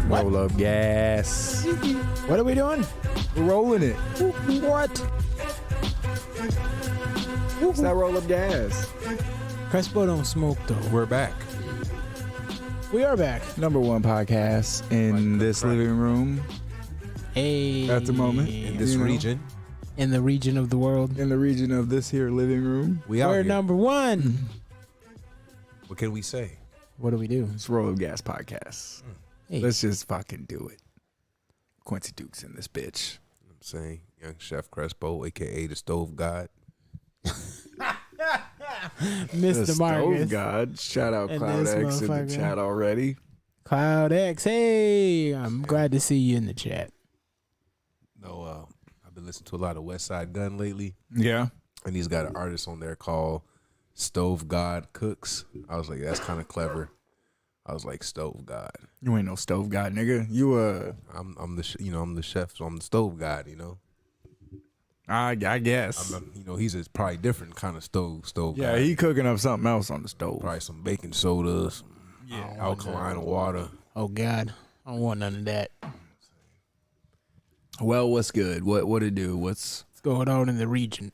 Roll up gas. What are we doing? We're rolling it. What? It's that roll up gas. Crespo don't smoke though. We're back. We are back. Number one podcast in this living room Hey. at the moment. In this You know, region, In the region of the world. in the region of this here living room. we out We're here. number one. What can we say? What do we do? It's roll up gas podcast. Hey. Let's just fucking do it. Quincy Duke's in this bitch. You know what I'm saying, young Chef Crespo, aka the Stove God. Mr. The Marcus. Stove God. Shout out And Cloud this X in the motherfucker. chat already. Cloud X. Hey. I'm glad to see you in the chat. No, I've been listening to a lot of West Side Gun lately, Yeah. and he's got an artist on there called Stove God Cooks. I was like, that's kind of clever. I was like, Stove God. You ain't no Stove God, nigga. You I'm the I'm the chef, so I'm the Stove God. I guess. He's a probably different kind of stove Yeah, guy. he cooking up something else on the stove. Probably some baking soda, some alkaline water. Oh, God. I don't want none of that. Well, what's good? What it do? What's What's going on in the region?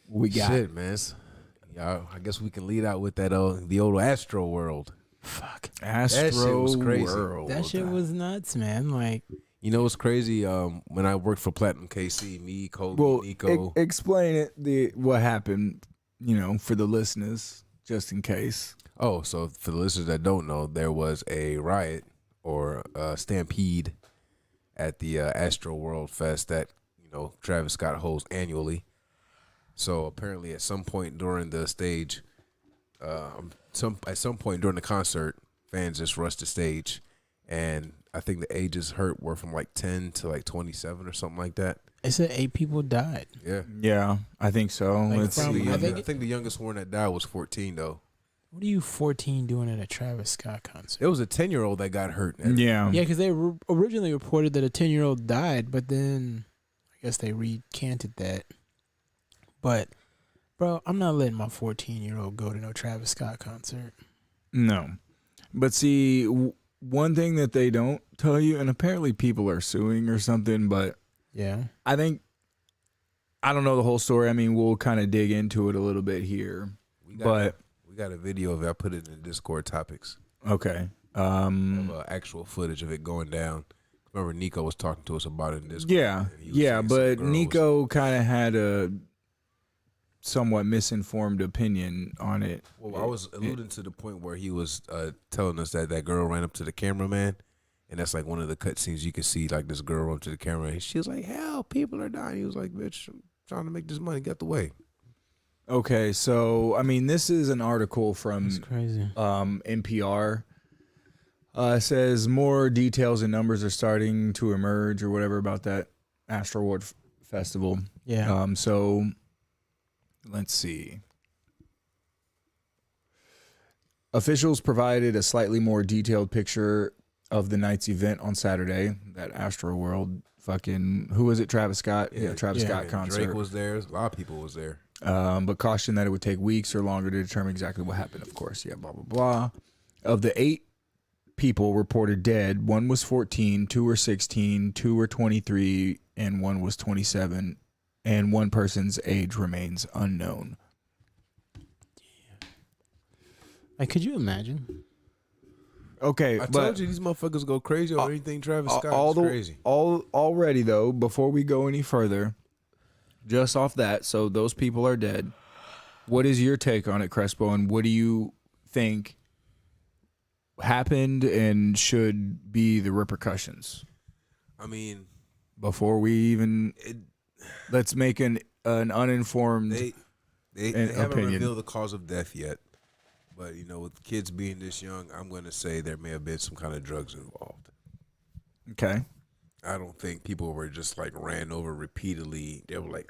we got? Shit, man. Yeah, I guess we can lead out with that the old Astroworld. Fuck. Astro shit was crazy. World. That shit was nuts, man. Like, You know what's crazy? When I worked for Platinum KC, me, Kobe, Well, Nico. explain what happened. For the listeners, just in case. Oh, so for the listeners that don't know, there was a riot or a stampede at the Astroworld Fest that Travis Scott holds annually. So apparently, at some point during the stage, at some point during the concert, fans just rushed the stage, and I think the ages hurt were from like 10 to like 27 or something like that. it said 8 people died. Yeah. Yeah, I think so. Like Let's from- see. I I think- think the youngest one that died was 14 though. What are you 14 doing at a Travis Scott concert? There was a 10-year-old that got hurt. Yeah. Yeah, because they originally reported that a 10-year-old died, but then I guess they recanted that. But, bro, I'm not letting my 14-year-old go to no Travis Scott concert. No. But see, one thing that they don't tell you, and apparently people are suing or something, but Yeah. I don't know the whole story. I mean, we'll kind of dig into it a little bit here. We got a video of it. I put it in the Discord topics. Okay. Of actual footage of it going down. Remember, Nico was talking to us about it in Discord. Yeah. and he was Yeah, saying some but girls- Nico kind of had a somewhat misinformed opinion on it. Well, I was alluding to the point where he was telling us that girl ran up to the cameraman, and that's like one of the cut scenes you can see, like this girl run up to the camera, and she was like, "Hell, people are dying." He was like, "Bitch, I'm trying to make this money. Get the way." Okay, so I mean, this is an article from That's crazy. NPR. It says more details and numbers are starting to emerge or whatever about that Astroworld Festival. Yeah. So let's see. Officials provided a slightly more detailed picture of the night's event on Saturday. That Astroworld fucking, who was it? Travis Scott. Yeah, Travis Scott And concert. Drake was there. A lot of people was there. But cautioned that it would take weeks or longer to determine exactly what happened, of course. Yeah, blah, blah, blah. Of the 8 people reported dead, 1 was 14, 2 were 16, 2 were 23, and 1 was 27, and 1 person's age remains unknown. Like, could you imagine? Okay, I but told you these motherfuckers go crazy over anything Travis Scott. It's crazy. Already, though, before we go any further, just off that, so those people are dead. What is your take on it, Crespo, and what do you think happened and should be the repercussions? I mean, Before we even let's make an uninformed they an haven't opinion. revealed the cause of death yet. But with kids being this young, I'm going to say there may have been some kind of drugs involved. Okay. I don't think people were just like ran over repeatedly. They were like,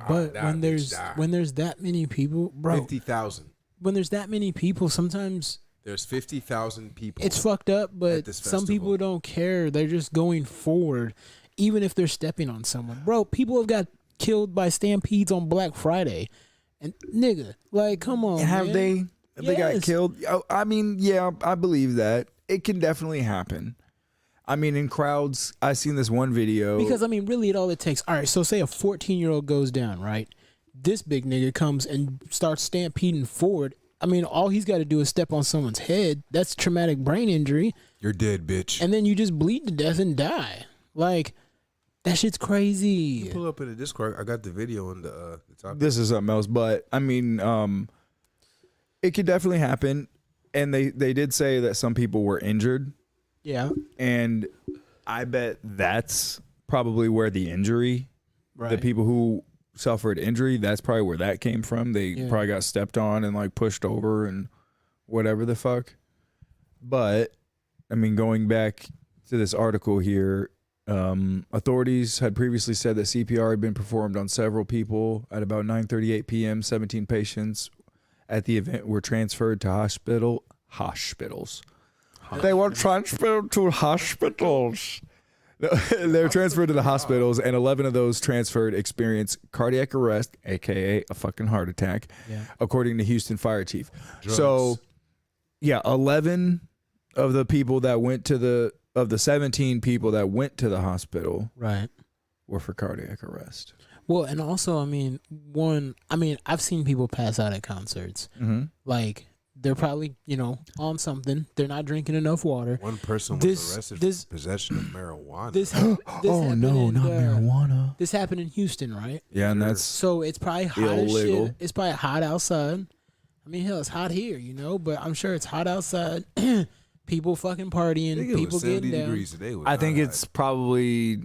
But that when bitch there's died. that many people, bro, 50,000. when there's that many people, sometimes There's 50,000 people. it's fucked up. But this some festival. people don't care. They're just going forward, even if they're stepping on someone. Bro, people have got killed by stampedes on Black Friday, and nigga, like, come on, Have man. they? Have they got Yes. killed? Oh, I mean, yeah, I believe that. It can definitely happen. I mean, in crowds, I seen this one video. Because I mean, really, all it takes. All right, so say a 14-year-old goes down, right? This big nigga comes and starts stampeding forward. I mean, all he's got to do is step on someone's head. That's traumatic brain injury, You're dead, bitch. and then you just bleed to death and die. Like, that shit's crazy. Pull up in the Discord. I got the video in the top. This is something else, but I mean, it could definitely happen. And they did say that some people were injured, Yeah, and I bet that's probably where the injury, right. the people who suffered injury, that's probably where that came from. They probably got stepped on and like pushed over and whatever the fuck. But I mean, going back to this article here, authorities had previously said that CPR had been performed on several people at about 9:38 p.m. 17 patients at the event were transferred to hospitals. They were transferred to hospitals. They were transferred to the hospitals, and 11 of those transferred experienced cardiac arrest, aka a fucking heart attack, according to Houston Fire Chief. Drugs. So, yeah, 11 of the people that went to the 17 people that went to the hospital, Right. were for cardiac arrest. Well, and also, I mean, I've seen people pass out at concerts. Mm-hmm. Like, they're probably, on something. They're not drinking enough water. One person was This- arrested this- for possession of marijuana. This Oh happened no, in, not marijuana. This happened in Houston, right? Yeah, and that's So it's probably hot as Illegal. shit. It's probably hot outside. I mean, hell, it's hot here, but I'm sure it's hot outside. People fucking partying. I think it People was 70 getting down. degrees today. I think it's probably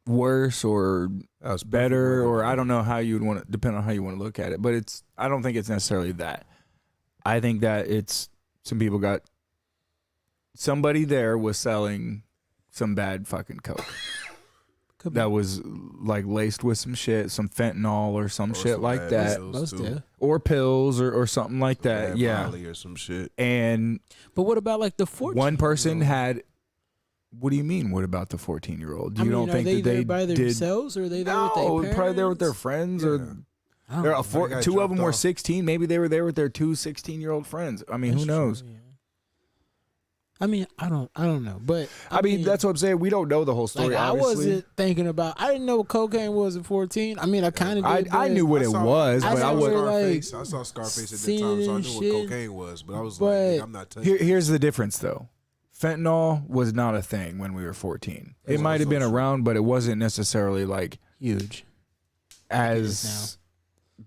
worse or That was better, perfect or weather. I don't know how you would want to, depend on how you want to look at it. But I don't think it's necessarily that. I think that it's somebody there was selling some bad fucking coke Could be. that was like laced with some shit, some fentanyl or some shit some like bad that, pills, Most too. did. or pills or something like that. Bad Yeah, Molly or some shit. and But what about like the 14? one person had. What do you mean? What about the 14-year-old? I You mean, don't are think they that there they by did? themselves, or are they there with their No, parents? probably there with their friends, Yeah. or I don't there know. are got two of them dropped were off. 16. Maybe they were there with their two 16-year-old friends. I mean, That's who true, knows? yeah. I mean, I don't know, but I mean, that's what I'm saying. We don't know the whole story. like, I obviously, wasn't thinking about. I didn't know what cocaine was at 14. I mean, I kind of did. I but- knew what it was, I but I saw was. Scarface. I saw Scarface at the Seen time, it so I and knew shit. what cocaine was. But I was But- like, nigga, I'm not touching. Here's the difference, though. Fentanyl was not a thing when we were 14. It That's might have been also true. around, but it wasn't necessarily like huge. as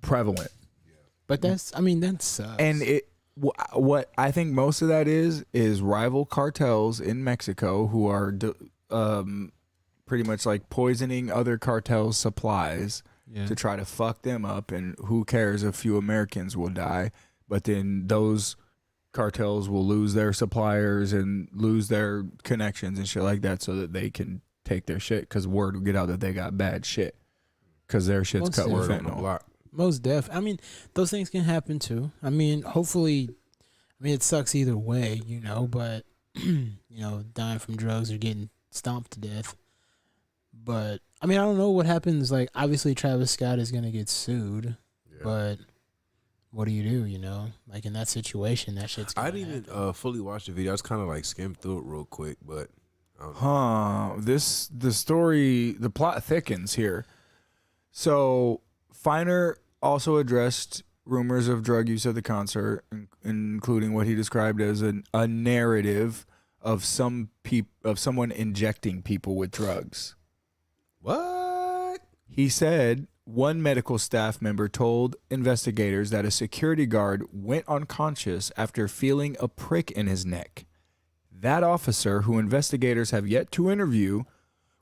prevalent. But that sucks. And what I think most of that is rival cartels in Mexico who are pretty much like poisoning other cartels' supplies to try to fuck them up. And who cares if a few Americans will die, but then those cartels will lose their suppliers and lose their connections and shit like that, so that they can take their shit, because word will get out that they got bad shit because their shit's Most cut with Word on the fentanyl. block. Most def. I mean, those things can happen too. I mean, hopefully, it sucks either way, but, dying from drugs or getting stomped to death. But, I mean, I don't know what happens. Like, obviously, Travis Scott is going to get sued, but what do you do, Like, in that situation, that shit's I gonna didn't happen. even fully watch the video. I just kind of like skimmed through it real quick, but I don't know. The plot thickens here. So Feiner also addressed rumors of drug use at the concert, including what he described as a narrative of someone injecting people with drugs. What? He said one medical staff member told investigators that a security guard went unconscious after feeling a prick in his neck. That officer, who investigators have yet to interview,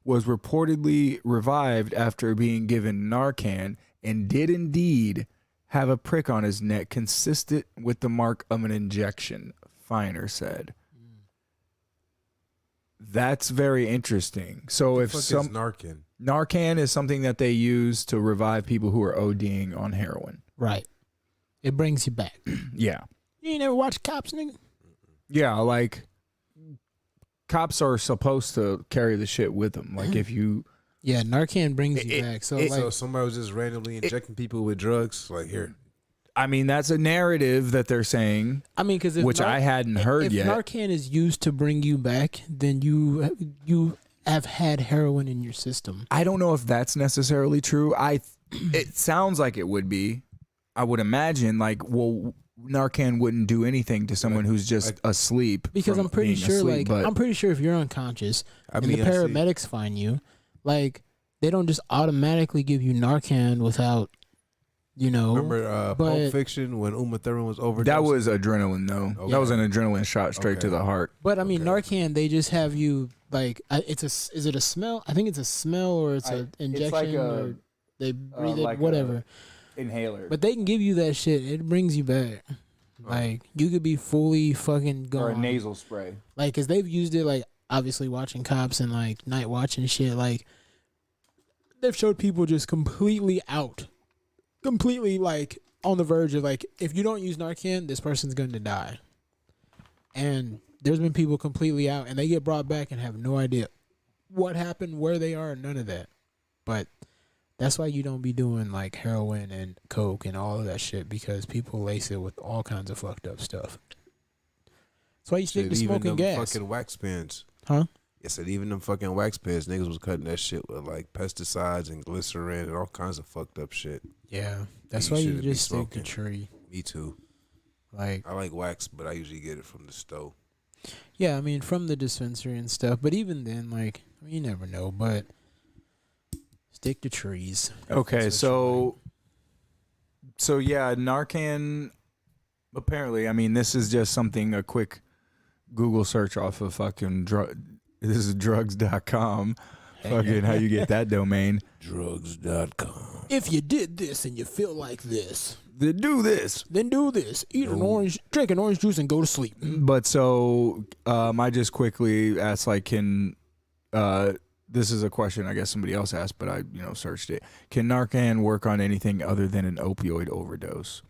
was reportedly revived after being given Narcan and did indeed have a prick on his neck consistent with the mark of an injection, Feiner said. That's very interesting. So if Fuck is some Narcan. Narcan is something that they use to revive people who are ODing on heroin. Right. It brings you back. Yeah. You ain't never watched Cops, nigga? Yeah, like cops are supposed to carry the shit with them. Like if you Yeah, Narcan brings you back. So like, So somebody was just randomly injecting people with drugs. Like here, I mean, that's a narrative that they're saying, I mean, because which I hadn't heard yet. If Narcan is used to bring you back, then you have had heroin in your system. I don't know if that's necessarily true. It sounds like it would be. I would imagine, like, well, Narcan wouldn't do anything to someone who's just asleep. Because from I'm pretty being sure, asleep, but I'm pretty sure if you're unconscious and the paramedics find you, like, they don't just automatically give you Narcan without, you know. remember Pulp Fiction when Uma Thurman was overdosing? that was adrenaline, though. Okay. That was an adrenaline shot straight to the heart. But I mean, Narcan, they just have you like, is it a smell? I think it's a smell or it's an injection like or they breathe it, like whatever. Inhaler, But they can give you that shit. It brings you back. Like, you could be fully fucking gone. or a nasal spray. Like, because they've used it, like, obviously watching Cops and, like, night watching shit. Like, they've showed people just completely out. Completely, like, on the verge of, like, if you don't use Narcan, this person's going to die. And there's been people completely out, and they get brought back and have no idea what happened, where they are, none of that. But that's why you don't be doing like heroin and coke and all of that shit, because people lace it with all kinds of fucked up stuff. That's why you stick to smoking gas. Fucking wax pens. Huh? I said even them fucking wax pens, niggas was cutting that shit with like pesticides and glycerin and all kinds of fucked up shit. Yeah, that's You why you shouldn't be just stick to smoking. tree. Me too. Like, I like wax, but I usually get it from the stove. yeah, I mean, from the dispensary and stuff. But even then, like, I mean, you never know. But stick to trees. Okay, That's what so yeah, Narcan. Apparently, I mean, this is just something, a quick Google search off of fucking this is drugs.com. Fucking how you get that domain. Drugs.com. If you did this and you feel like this, Then do this. then do this. Eat an orange, drink an orange juice, and go to sleep. But so I just quickly asked, like, can this is a question I guess somebody else asked, but I searched it. Can Narcan work on anything other than an opioid overdose?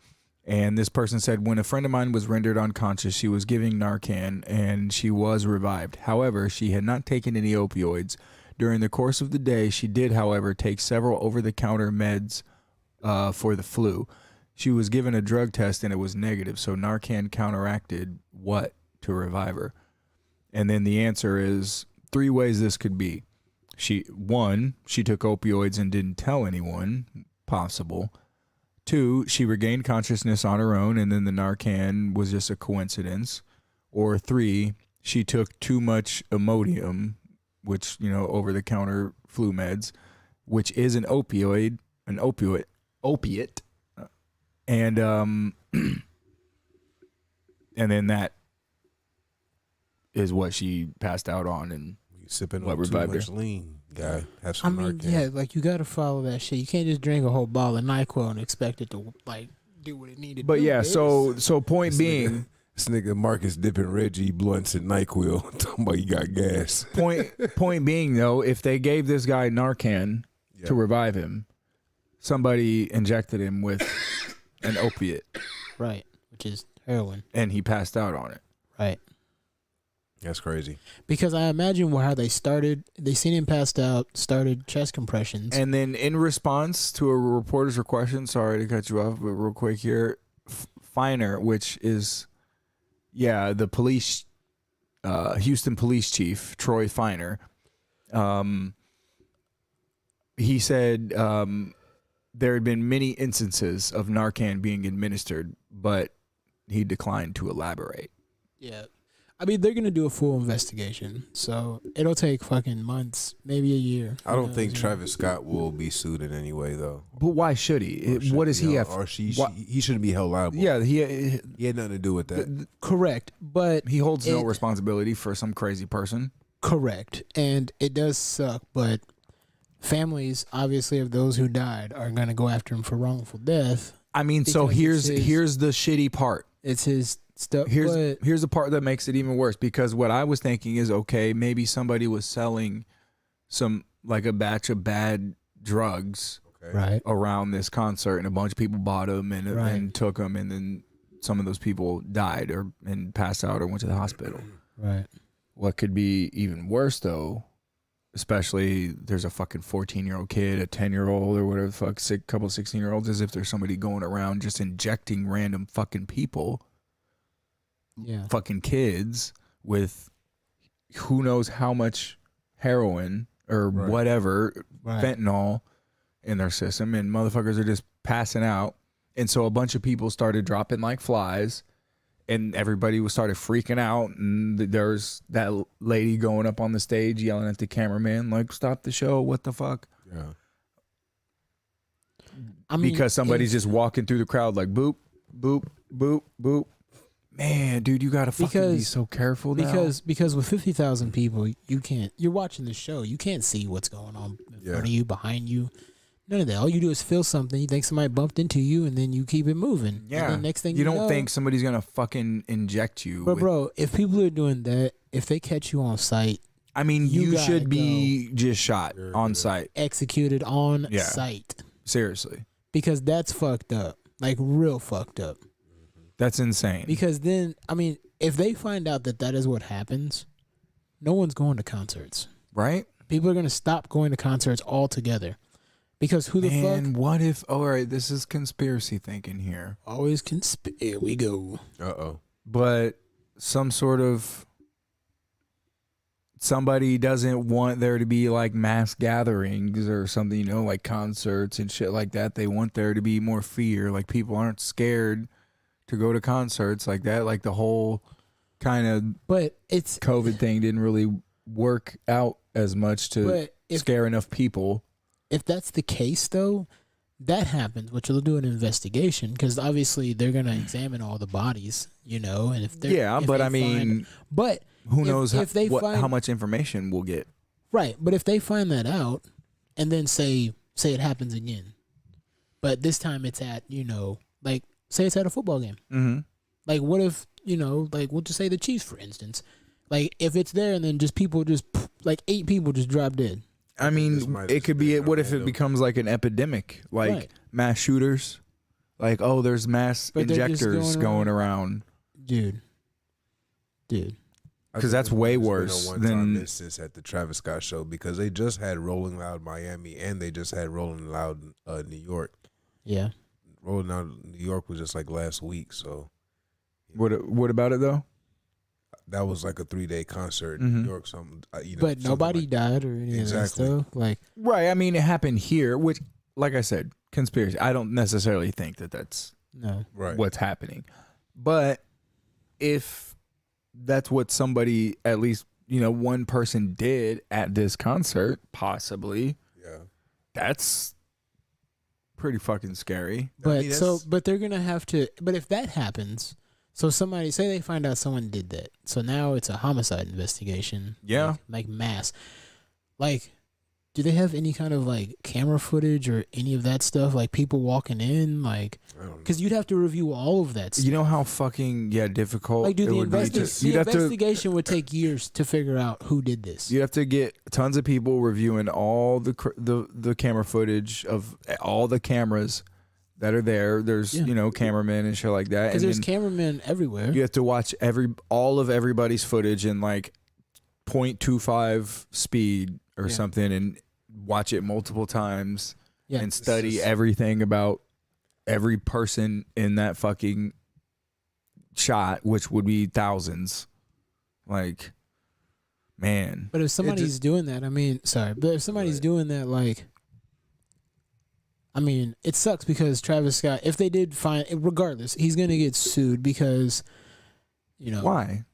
And this person said, when a friend of mine was rendered unconscious, she was giving Narcan and she was revived. However, she had not taken any opioids. During the course of the day, she did, however, take several over-the-counter meds for the flu. She was given a drug test and it was negative, so Narcan counteracted what to revive her? And then the answer is 3 ways this could be. She took opioids and didn't tell anyone, possible. 2, she regained consciousness on her own and then the Narcan was just a coincidence. Or 3, she took too much Imodium, which, over-the-counter flu meds, which is an opiate. And and then that is what she passed out on, and You sipping what on too revived much her. lean, guy. Have I some mean, Narcan. yeah, like, you gotta follow that shit. You can't just drink a whole bottle of NyQuil and expect it to, like, do what it needed to But do. yeah, It's- so point being, This nigga Marcus dipping Reggie blunts in NyQuil. Talking about you got gas. point being though, if they gave this guy Narcan to revive him, somebody injected him with an opiate, right, which is heroin, and he passed out on it. right? That's crazy. Because I imagine how they started. They seen him passed out, started chest compressions. And then in response to a reporter's question, sorry to cut you off, but real quick here, Feiner, which is, the police, Houston police chief, Troy Feiner, he said there had been many instances of Narcan being administered, but he declined to elaborate. Yeah. I mean, they're going to do a full investigation. So it'll take fucking months, maybe a year. I don't think Travis Scott will be sued in any way, though. But why should he? Or should What does he have? Or he What- shouldn't be held liable. Yeah, he He had nothing to do with that. Correct. But he holds no responsibility for some crazy person. correct. And it does suck, but families, obviously, of those who died are going to go after him for wrongful death. I mean, so Because here's it's his- here's the shitty part. It's his stuff. Here's the part that makes it even worse, because what I was thinking is, okay, maybe somebody was selling some, like, a batch of bad drugs right around this concert, and a bunch of people bought them and took them, and then some of those people died and passed out or went to the hospital. Right. What could be even worse, though, especially there's a fucking 14-year-old kid, a 10-year-old, or whatever the fuck, couple 16-year-olds, as if there's somebody going around just injecting random fucking people, fucking kids, with who knows how much heroin or whatever, fentanyl in their system, and motherfuckers are just passing out. And so a bunch of people started dropping like flies, and everybody started freaking out. And there's that lady going up on the stage yelling at the cameraman, like, stop the show, what the fuck? Yeah. I mean, because somebody's just walking through the crowd like, boop, boop, boop, boop. Man, dude, you gotta fucking be so careful now. Because with 50,000 people, you're watching the show, you can't see what's going on in front of you, behind you. None of that. All you do is feel something. You think somebody bumped into you, and then you keep it moving. Yeah. And then next thing you don't know, think somebody's gonna fucking inject you. But bro, if people are doing that, if they catch you on site, I mean, you should be just shot on site, executed on site. Seriously, because that's fucked up. Like real fucked up. That's insane. Because then, I mean, if they find out that is what happens, no one's going to concerts. Right? People are gonna stop going to concerts altogether. Because who the fuck? And what if? All right, this is conspiracy thinking here. Always here we go. But some sort of somebody doesn't want there to be like mass gatherings or something, you know, like concerts and shit like that. They want there to be more fear. Like people aren't scared to go to concerts like that. Like the whole kind of COVID thing didn't really work out as much to scare enough people. If that's the case, though, that happens, which they'll do an investigation, because obviously they're going to examine all the bodies, you know, and if they're but who knows how much information we'll get, right? But if they find that out, and then say it happens again, but this time it's at, you know, like say it's at a football game, like what if, you know, like we'll just say the Chiefs, for instance, like if it's there and then just people just like 8 people just drop dead. I mean, it could be. What if it becomes like an epidemic, like mass shooters? Like, oh, there's mass injectors going around, dude. Because that's way worse than instance at the Travis Scott show, because they just had Rolling Loud Miami and they just had Rolling Loud New York. Yeah, Rolling Loud New York was just like last week. So, what about it though? That was like a 3-day concert in New York. Something, you know, but nobody died or any of that stuff. Like, right? I mean, it happened here, which, like I said, conspiracy. I don't necessarily think that's what's happening, but if that's what somebody, at least, you know, one person did at this concert, possibly, that's pretty fucking scary. But I mean, but they're gonna have to. But if that happens. So somebody, say they find out someone did that. So now it's a homicide investigation. Yeah. Like mass. Like, do they have any kind of like camera footage or any of that stuff? Like people walking in? Like, because you'd have to review all of that stuff. You know how fucking, difficult like, dude, it would be to... The investigation would take years to figure out who did this. You'd have to get tons of people reviewing all the camera footage of all the cameras that are there. There's you know, cameramen and shit like that. Because there's cameramen everywhere. You have to watch all of everybody's footage in like 0.25 speed or something, and watch it multiple times and study everything about every person in that fucking shot, which would be thousands. Like, man. But if somebody's doing that, but if somebody's doing that, like, I mean, it sucks because Travis Scott, if they did find, regardless, he's going to get sued because, you know. Why?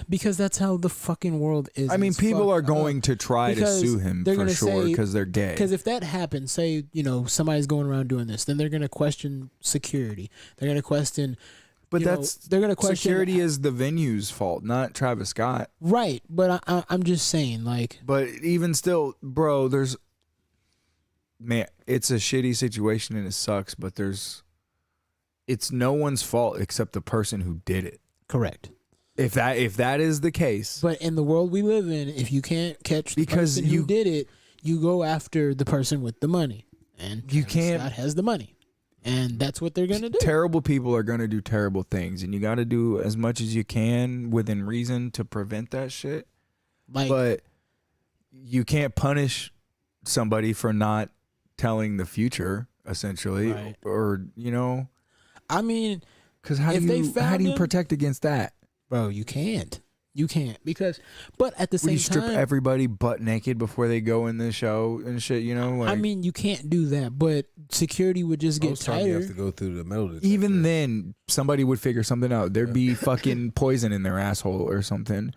Because that's how the fucking world is. I mean, people are going to try to sue him for sure because they're gay. Because if that happens, say, you know, somebody's going around doing this, then they're going to question security. They're going to question. But they're going to question. Security is the venue's fault, not Travis Scott. Right. But I'm just saying, like. But even still, bro, man, it's a shitty situation and it sucks, but it's no one's fault except the person who did it. Correct. If that is the case, But in the world we live in, if you can't catch the Because person you- who did it, you go after the person with the money. And You Travis can't- Scott has the money. And that's what they're going to do. terrible people are going to do terrible things, and you got to do as much as you can within reason to prevent that shit. Like, But you can't punish somebody for not telling the future, essentially, Right. or I mean, because how If do they you found him- protect against that? bro, you can't. You can't because, but at the Would same you strip time, everybody butt naked before they go in the show and shit? Like, I mean, you can't do that. But security would just get Most time you have tighter. to go through the metal detector. even then, somebody would figure something out. There'd be fucking poison in their asshole or something.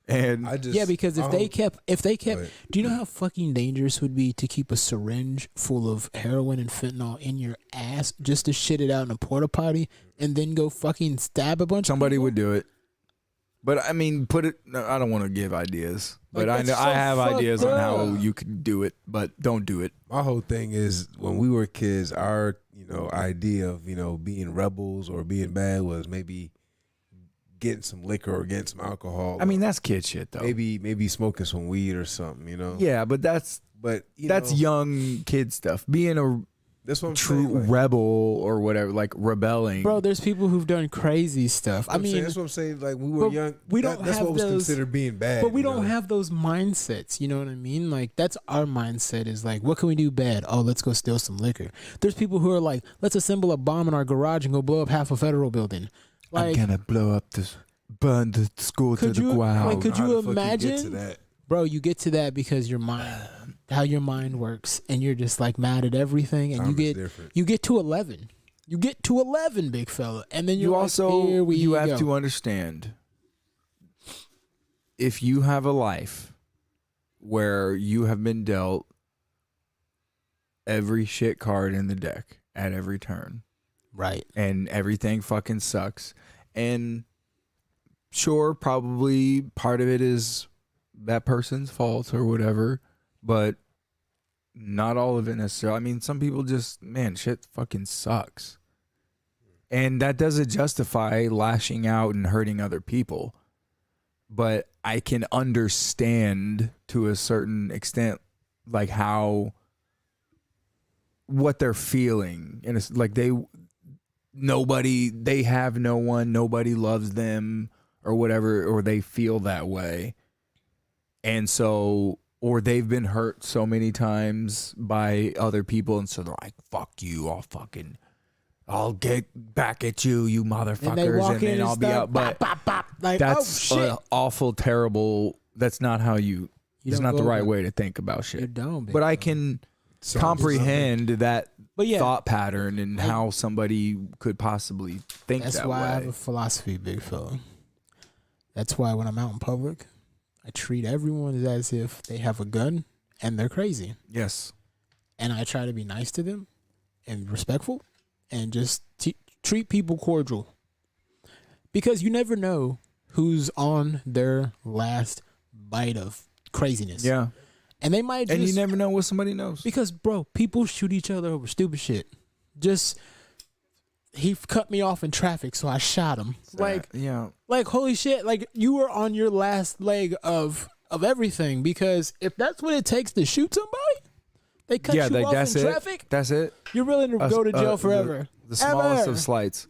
And Yeah, because if they kept, Right. do you know how fucking dangerous it would be to keep a syringe full of heroin and fentanyl in your ass just to shit it out in a porta potty and then go fucking stab a bunch somebody of people? would do it. But I mean, no, I don't want to give ideas. But Like, I know that's so I have fucked ideas on how up. you could do it, but don't do it. My whole thing is when we were kids, our idea of being rebels or being bad was maybe getting some liquor or getting some alcohol. I mean, that's kid shit though. maybe smoking some weed or something. Yeah, but that's But young kid stuff. Being a that's what I'm true saying, like, rebel or whatever, like rebelling. Bro, there's people who've done crazy stuff. I mean, that's what I'm saying. Like we were but young, we don't that's have what was those- considered being bad. but we you don't know? have those mindsets. You know what I mean? Like that's our mindset is like, what can we do bad? Oh, let's go steal some liquor. There's people who are like, let's assemble a bomb in our garage and go blow up half a federal building. Like, I'm gonna burn the school to Could the you- ground. like, could How you the fuck get to imagine? that? bro, you get to that because your mind, how your mind works, and you're just like mad at everything, and Time is you different. get to 11. You get to 11, big fella, and then you're You like, also here we you have go. to understand, if you have a life where you have been dealt every shit card in the deck at every turn, right. and everything fucking sucks, and sure, probably part of it is that person's fault or whatever, but not all of it necessarily. I mean, some people just, man, shit fucking sucks. And that doesn't justify lashing out and hurting other people. But I can understand to a certain extent, like what they're feeling. And it's like they have no one, nobody loves them or whatever, or they feel that way. And so, or they've been hurt so many times by other people. And so they're like, fuck you, I'll get back at you, you motherfuckers, and then I'll be out. But like, that's oh, shit. awful, terrible. That's not how You it's don't not the go right about- way to think about You shit. don't, big But I fella. can So- comprehend that But yeah, thought pattern and Like- how somebody could possibly think that's that why I have way. a philosophy, big fella. That's why when I'm out in public, I treat everyone as if they have a gun and they're crazy. Yes. And I try to be nice to them and respectful and just treat people cordial. Because you never know who's on their last bite of craziness. Yeah. And they might just... And you never know what somebody knows. Because, bro, people shoot each other over stupid shit. Just... He cut me off in traffic, so I shot him. Yeah. Like, holy shit, like, you were on your last leg of everything, because if that's what it takes to shoot somebody, they cut you like, off that's in it. traffic, That's it. you're willing to go to jail forever. The smallest Ever. of slights.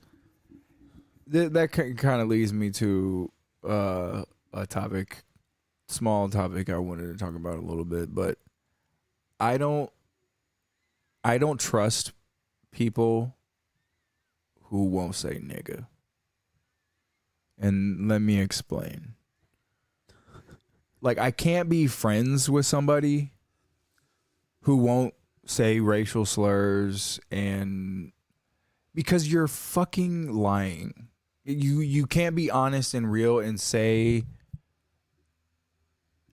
That kind of leads me to a small topic I wanted to talk about a little bit, but I don't trust people who won't say nigga. And let me explain. Like, I can't be friends with somebody who won't say racial slurs, and because you're fucking lying. You can't be honest and real and say,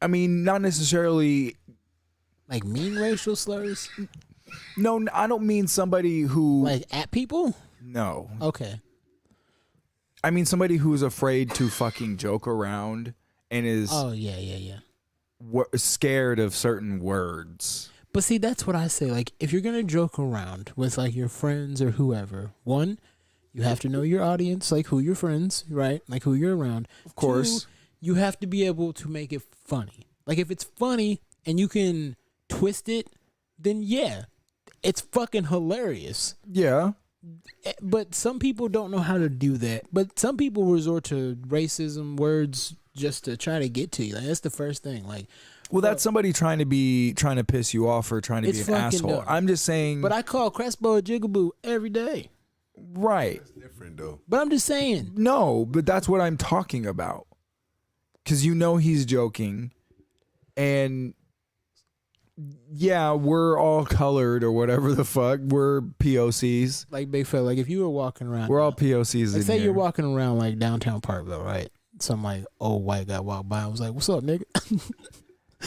I mean, not necessarily. Like, mean racial slurs? No, I don't mean somebody who. Like, at people? No. Okay. I mean somebody who's afraid to fucking joke around and is Oh, yeah. scared of certain words. But see, that's what I say. Like, if you're going to joke around with, like, your friends or whoever, one, you have to know your audience, like who your friends, right? Like who you're around. Of course. 2, you have to be able to make it funny. Like if it's funny and you can twist it, then yeah, it's fucking hilarious. Yeah. But some people don't know how to do that. But some people resort to racism words just to try to get to you. Like that's the first thing. Like, Well, that's somebody trying to piss you off or trying to be It's an fucking asshole. dumb. I'm just saying. but I call Crespo a jigaboo every day. Right. It's different though. But I'm just saying. No, but that's what I'm talking about. Because you know he's joking. And yeah, we're all colored or whatever the fuck. We're POCs. Like Big Fella, like if you were walking around, We're all POCs like in say here. you're walking around like downtown Parkville, right? Some like old white guy walked by and was like, "What's up, nigga?"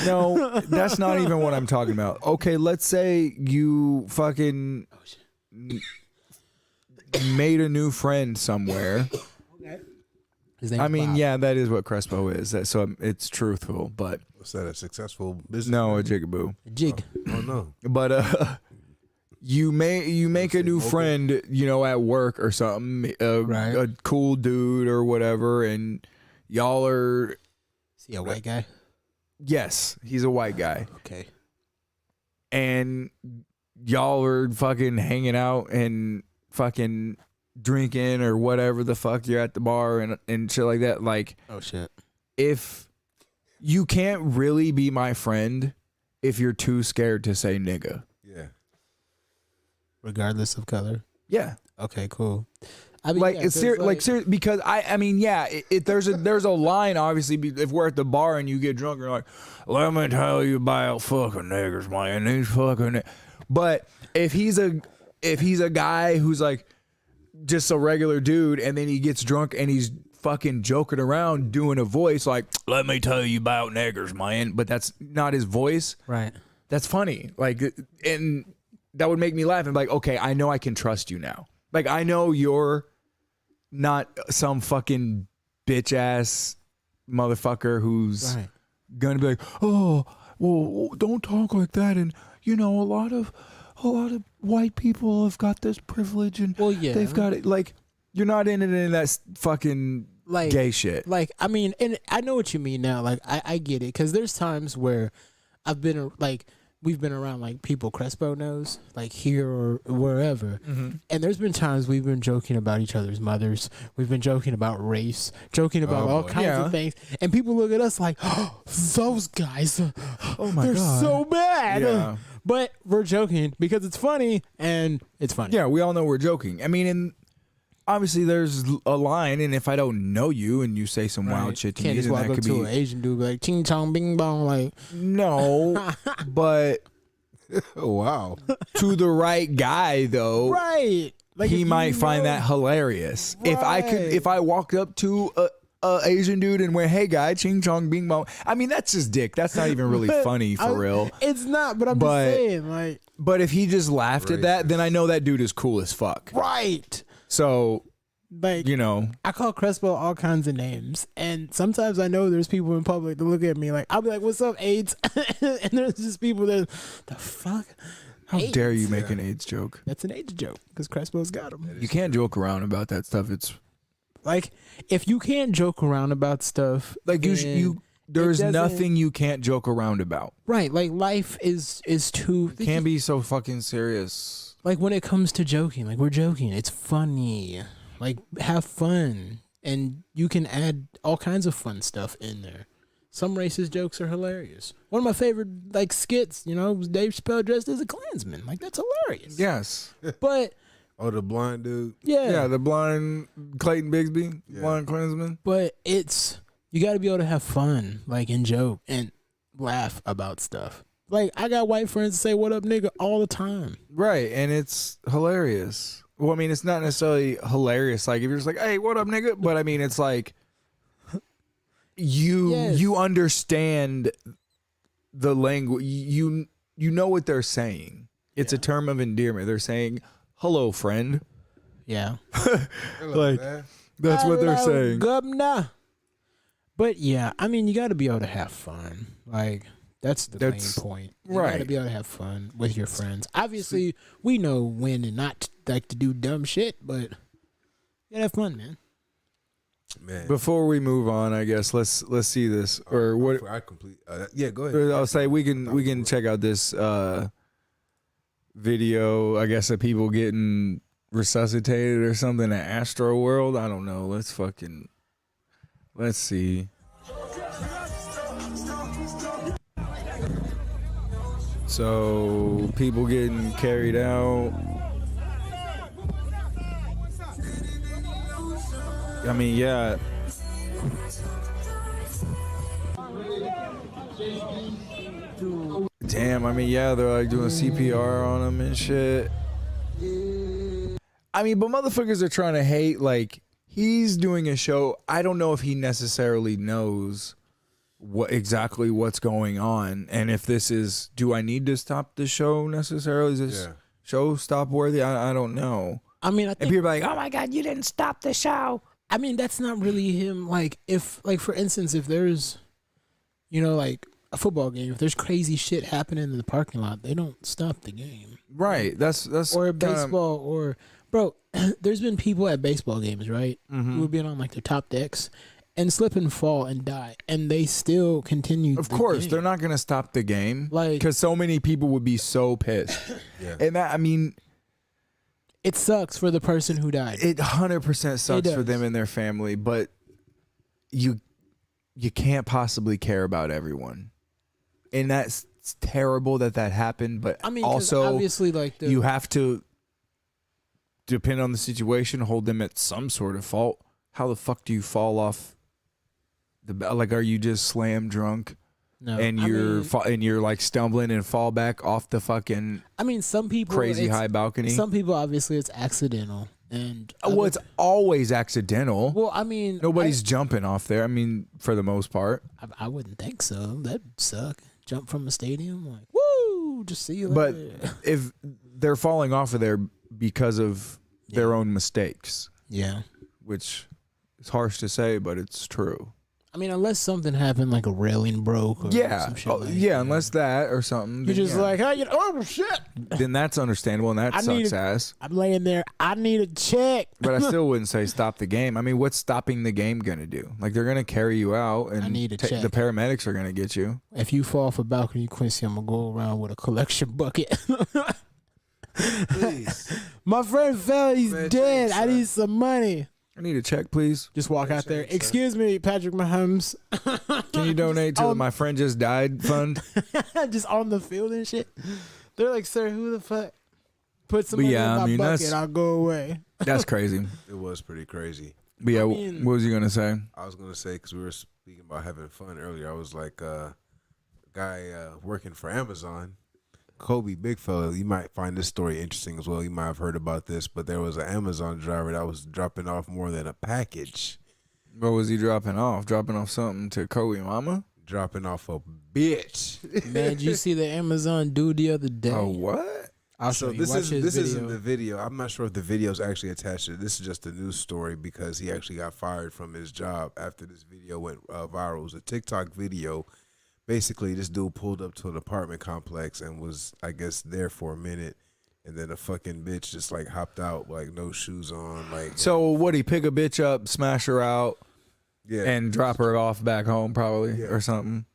No, that's not even what I'm talking about. Okay, let's say you fucking made a new friend somewhere. His name I is mean, Bob. yeah, that is what Crespo is. So it's truthful, but Was that a successful business? no, a jigaboo. Jig. Oh no. But you make a new friend, you know, at work or something, Right. a cool dude or whatever, and y'all are. Is he a white guy? Yes, he's a white guy, Okay. and y'all are fucking hanging out and fucking drinking or whatever the fuck. You're at the bar and shit like that. Like, Oh shit. if you can't really be my friend if you're too scared to say nigga. Yeah. Regardless of color. Yeah. Okay, cool. I mean, Like yeah, it's 'cause, because I mean yeah, there's a line obviously if we're at the bar and you get drunk and you're like, let me tell you about fucking niggers, man, these fucking. But if he's a guy who's like just a regular dude and then he gets drunk and he's fucking joking around doing a voice like, let me tell you about niggers, man, but that's not his voice. right. That's funny. Like, and that would make me laugh and be like, okay, I know I can trust you now. Like, I know you're not some fucking bitch ass motherfucker who's Right. gonna be like, oh, well, don't talk like that. And you know, a lot of white people have got this privilege, and Well, yeah. they've got it. Like, you're not in it in that fucking Like gay shit. Like, I mean, and I know what you mean now. Like, I get it. Because there's times where I've been, like, we've been around, like, people Crespo knows, like, here or wherever. Mm-hmm. And there's been times we've been joking about each other's mothers. We've been joking about race, joking about all boy. kinds Yeah. of things. And people look at us like, oh, those guys, Oh my they're God. so bad. Yeah. But we're joking because it's funny, and it's funny. Yeah, we all know we're joking. I mean, and obviously there's a line, and if I don't know you and you say some wild Right. shit to Can't me, just then walk that up could to be an Asian dude be like, ching chong bing bong, like, no. But Oh wow. to the right guy, though, right. Like, he if might you find know- that hilarious. Right. If I walked up to a Asian dude and went, "Hey, guy, ching chong bing bong," I mean, that's just dick. That's not even really funny for real. It's not, but I'm But- just saying, like, But if he just laughed at that, Racist. then I know that dude is cool as fuck. right. So Like, you know, I call Crespo all kinds of names, and sometimes I know there's people in public that look at me like, I'll be like, "What's up, AIDS?" And there's just people that, the fuck. how AIDS. dare you make an AIDS joke? That's an AIDS joke because Crespo's got them. You can't joke around about that stuff. It's Like, if you can't joke around about stuff, like then there's doesn't- nothing you can't joke around about. right? Like, life is too. It can't be so fucking serious. Like, when it comes to joking, like, we're joking. It's funny. Like, have fun. And you can add all kinds of fun stuff in there. Some racist jokes are hilarious. One of my favorite, like, skits, you know, was Dave Chappelle dressed as a Klansman. Like, that's hilarious. Yes. But, Oh, the blind dude. Yeah, the blind Clayton Bigsby, Yeah. blind Klansman. but you got to be able to have fun, like, and joke and laugh about stuff. Like, I got white friends that say, "What up, nigga," all the time. Right, and it's hilarious. Well, I mean, it's not necessarily hilarious. Like if you're just like, "Hey, what up, nigga?" But I mean, it's like Yes. you understand the language. You know what they're saying. It's a term of endearment. They're saying, "Hello, friend." Yeah. Like that's what they're Hello, saying. Governor. But yeah, I mean, you got to be able to have fun. Like, that's the main point. You got to right. be able to have fun with your friends. Obviously, we know when and not like to do dumb shit, but Yeah, have fun, man. Man, Before we move on, I guess let's see this or what. I complete. Yeah, go ahead. I'll say we can check out this video. I guess of people getting resuscitated or something at Astroworld. I don't know. Let's see. So people getting carried out. I mean, yeah. Damn, I mean, yeah, they're like doing CPR on him and shit. I mean, but motherfuckers are trying to hate, like, he's doing a show. I don't know if he necessarily knows what's going on. And if this is, do I need to stop the show necessarily? Is this show stop worthy? I don't know. I mean, I think, and people are like, oh my God, you didn't stop the show. I mean, that's not really him. Like, for instance, if there's, like a football game, if there's crazy shit happening in the parking lot, they don't stop the game. Right. That's or baseball or bro, there's been people at baseball games, right? Mm-hmm. Who have been on like their top decks and slip and fall and die, and they still continue. Of course, they're not gonna stop the game, like, because so many people would be so pissed. Yeah. And that, I mean, it sucks for the person who died. It 100% sucks for them and their family, but you can't possibly care about everyone, and that's terrible that happened. But I mean, also, obviously, like you have to, depend on the situation, hold them at some sort of fault. How the fuck do you fall off the, like, are you just slam drunk? No, and you're like stumbling and fall back off the fucking. I mean, some people crazy high balcony. Some people, obviously, it's accidental, and well, it's always accidental. Well, I mean, nobody's jumping off there. I mean, for the most part, I wouldn't think so. That'd suck. Jump from a stadium, like, woo, just see you later. But if they're falling off of there because of their own mistakes, which is harsh to say, but it's true. I mean, unless something happened, like a railing broke, or some shit like unless that or something. You're just like, hey, oh shit. Then that's understandable, and that sucks ass. I'm laying there. I need a check. But I still wouldn't say stop the game. I mean, what's stopping the game gonna do? Like, they're gonna carry you out, and I need a check. The paramedics are gonna get you. If you fall off a balcony, Quincy, I'm gonna go around with a collection bucket. Please. My friend fell. He's dead. I need some money. I need a check, please. Just walk out there. Excuse me, Patrick Mahomes. Can you donate to the My Friend Just Died fund? Just on the field and shit. They're like, sir, who the fuck put some money in my bucket? I'll go away. That's crazy. It was pretty crazy. But yeah, what was you gonna say? I was gonna say, because we were speaking about having fun earlier. I was like, a guy working for Amazon. Kobe, big fella, you might find this story interesting as well. You might have heard about this, but there was an Amazon driver that was dropping off more than a package. What was he dropping off? Dropping off something to Kobe mama? Dropping off a bitch. Man, did you see the Amazon dude the other day? Oh, what? So this isn't the video. I'm not sure if the video is actually attached to it. This is just a news story because he actually got fired from his job after this video went viral. It was a TikTok video. Basically, this dude pulled up to an apartment complex and was, I guess, there for a minute, and then a fucking bitch just like hopped out, like no shoes on, like. So what? He pick a bitch up, smash her out, and drop her off back home, probably or something.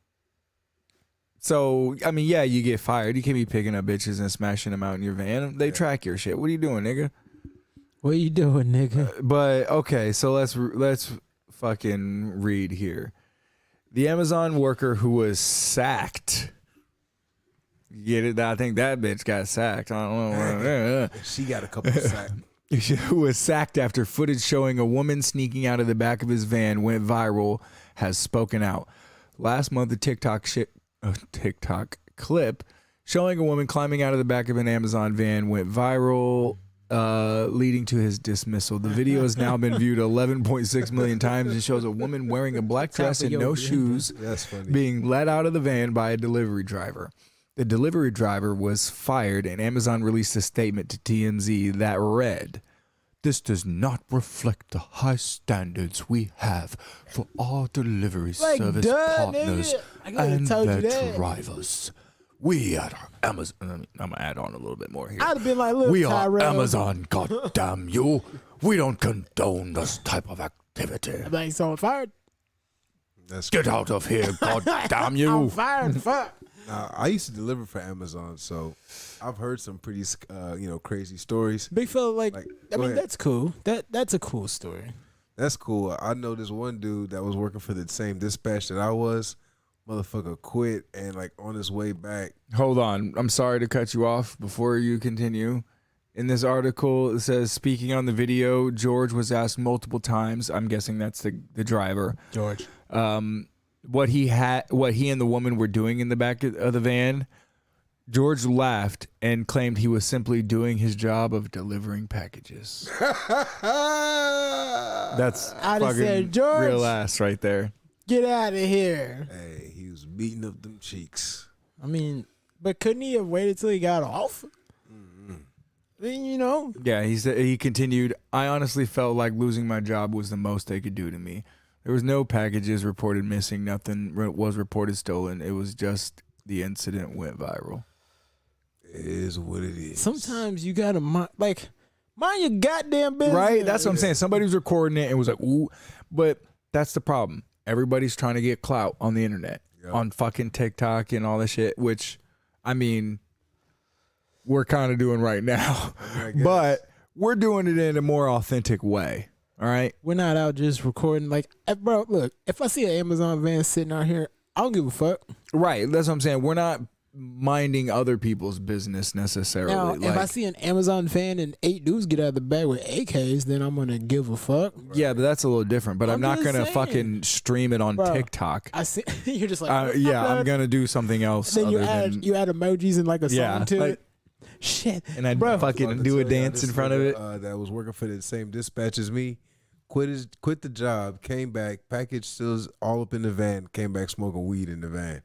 So I mean, yeah, you get fired. You can't be picking up bitches and smashing them out in your van. They track your shit. What are you doing, nigga? What are you doing, nigga? But okay, so let's fucking read here. The Amazon worker who was sacked. You get it? I think that bitch got sacked. I don't know. She got a couple of sacks. Who was sacked after footage showing a woman sneaking out of the back of his van went viral, has spoken out. Last month, a TikTok clip showing a woman climbing out of the back of an Amazon van went viral, leading to his dismissal. The video has now been viewed 11.6 million times and shows a woman wearing a black dress and no shoes being let out of the van by a delivery driver. The delivery driver was fired, and Amazon released a statement to TMZ that read, "This does not reflect the high standards we have for our delivery service partners and their drivers. We at Amazon," I'm going to add on a little bit more here. I'd have been like, look, we are Amazon, goddamn you. We don't condone this type of activity. I'm like, so I'm fired. Get out of here, god damn I'm you. fired. Fuck. I used to deliver for Amazon, so I've heard some pretty, crazy stories. Big fella, I Go mean, ahead. that's cool. That's a cool story. That's cool. I know this one dude that was working for the same dispatch that I was. Motherfucker quit, and on his way back. Hold on. I'm sorry to cut you off before you continue. In this article, it says, speaking on the video, George was asked multiple times, I'm guessing that's the driver, George. what he and the woman were doing in the back of the van. George laughed and claimed he was simply doing his job of delivering packages. That's I'd have fucking said, George, real ass right there. get out of here. Hey, he was beating up them cheeks. I mean, but couldn't he have waited till he got off? Then, Yeah, he said, he continued, I honestly felt like losing my job was the most they could do to me. There was no packages reported missing. Nothing was reported stolen. It was just the incident went viral. It is what it is. Sometimes you gotta mind your goddamn business. Right? That's what I'm saying. Somebody was recording it and was like, ooh. But that's the problem. Everybody's trying to get clout on the internet, on fucking TikTok and all that shit, which, I mean, we're kind of doing right now. But we're doing it in a more authentic way. All right? We're not out just recording. Bro, look, if I see an Amazon van sitting out here, I don't give a fuck. Right. That's what I'm saying. We're not minding other people's business necessarily. Now, if I see an Amazon van and 8 dudes get out of the bag with AKs, then I'm going to give a fuck. yeah, but that's a little different. But I'm not just going to saying. fucking stream it on Bro, TikTok. I see. You're just like, Yeah, I'm going to do something else. Then you other than, add emojis and a Yeah, song to like- it. Shit. and I'd Bro. fucking do a dance in front of it. That was working for the same dispatch as me. Quit the job, came back, package still all up in the van, came back smoking weed in the van.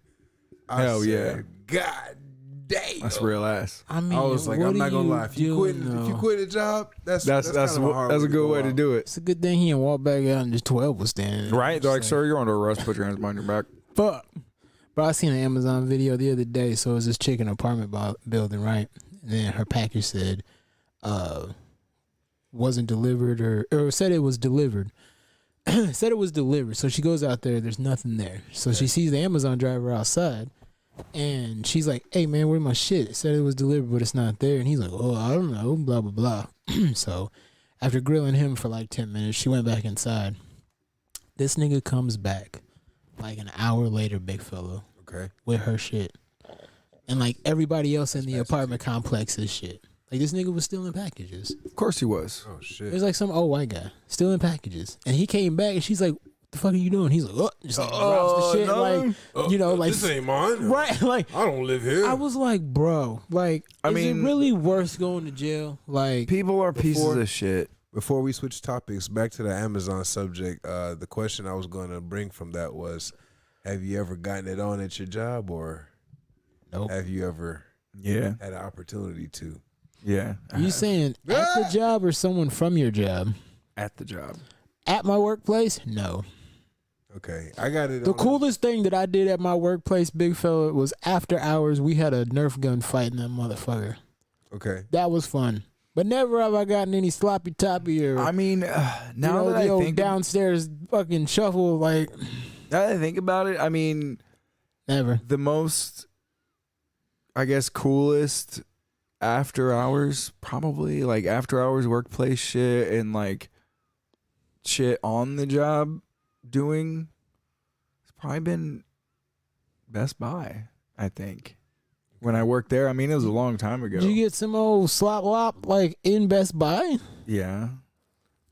Hell yeah. God damn. That's real ass. I mean, I was like, what I'm not are gonna lie. If you doing, quit a job, that's That's kind of a hard a way good way to out. do it. It's a good thing he didn't walk back out and just 12 was standing. Right? They're like, Just sir, you're under arrest. Put your hands behind your back. fuck. But I seen an Amazon video the other day. So it was this chick in an apartment building, right? And then her package said, wasn't delivered or said it was delivered. Said it was delivered. So she goes out there. There's nothing there. So she sees the Amazon driver outside. And she's like, hey, man, where's my shit? It said it was delivered, but it's not there. And he's like, oh, I don't know, blah, blah, blah. So after grilling him for 10 minutes, she went back inside. This nigga comes back an hour later, big fella, Okay. with her shit. And everybody else in the apartment complex's shit. This nigga was stealing packages. Of course he was. Oh It shit. was some old white guy stealing packages. And he came back and she's like, what the fuck are you doing? He's like, oh, just drops the shit. no. This ain't mine. Right. I don't live here. I was like, bro, is it mean- really worth going to jail? People are pieces Before- of shit. Before we switch topics, back to the Amazon subject, the question I was going to bring from that was, have you ever gotten it on at your job, or Nope. have you ever Yeah. had an opportunity to? Yeah. You saying at the job or someone from your job? At the job. At my workplace? No. Okay, I got it. The on coolest thing that I did at my workplace, big fella, was after hours, we had a Nerf gun fight in that motherfucker. Okay. That was fun. But never have I gotten any sloppy toppy or I mean, now that the I old think downstairs fucking shuffle, now that I think about it, I mean, never. the most, I guess, coolest after hours, probably after hours workplace shit and shit on the job doing. It's probably been Best Buy, I think. When I worked there, I mean, it was a long time ago. Did you get some old slop lop in Best Buy? Yeah.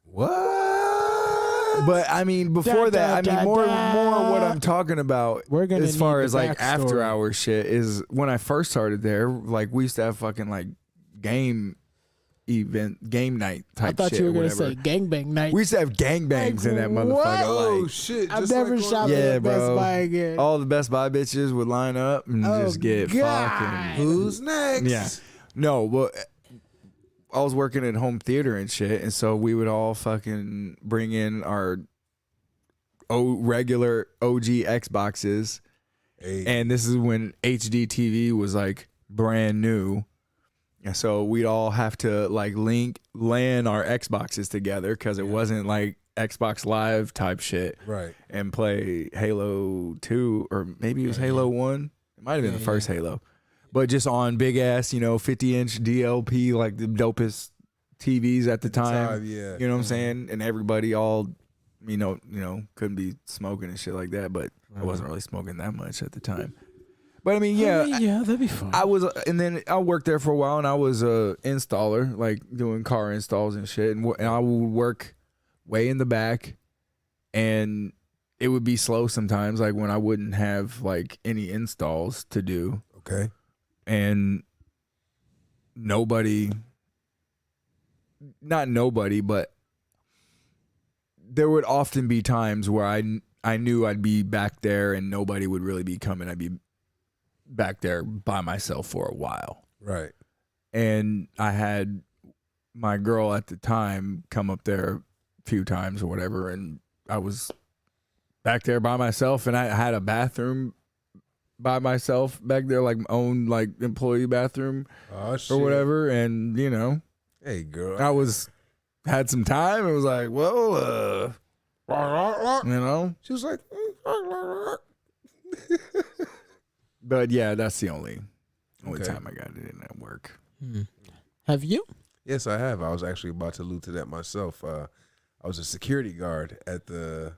What? But I mean, before that, I mean, more what I'm talking about We're gonna as far need as the after backstory. hours shit is when I first started there, we used to have fucking game night type I thought shit you were or gonna whatever. say gangbang night. We used to have gangbangs in that what? motherfucker. Oh shit! I've just never like on- shopped Yeah, at Best bro. Buy again. All the Best Buy bitches would line up and Oh, just get God. fucking. Who's next? Yeah. No, well, I was working at home theater and shit, and so we would all fucking bring in our regular OG Xboxes, Hey. and this is when HD TV was brand new, And so we'd all have to like LAN our Xboxes together because it wasn't like Xbox Live type shit. Right. And play Halo 2 or maybe it was Halo 1. It might have been the first Halo. But just on big ass, 50-inch DLP, like the dopest TVs at the time. Yeah. You know what I'm saying? And everybody all, couldn't be smoking and shit like that. But I wasn't really smoking that much at the time. But I mean, yeah, that'd be fun. and then I worked there for a while, and I was a installer, like doing car installs and shit. And I would work way in the back, and it would be slow sometimes, like when I wouldn't have like any installs to do. Okay. And not nobody, but there would often be times where I knew I'd be back there and nobody would really be coming. I'd be back there by myself for a while. Right. And I had my girl at the time come up there a few times or whatever, and I was back there by myself, and I had a bathroom by myself back there, like my own like employee bathroom or whatever. And hey girl, I had some time. It was like, well, she was like, but yeah, that's the only Okay. time I got it in at work. Have you? yes, I have. I was actually about to allude to that myself. I was a security guard at a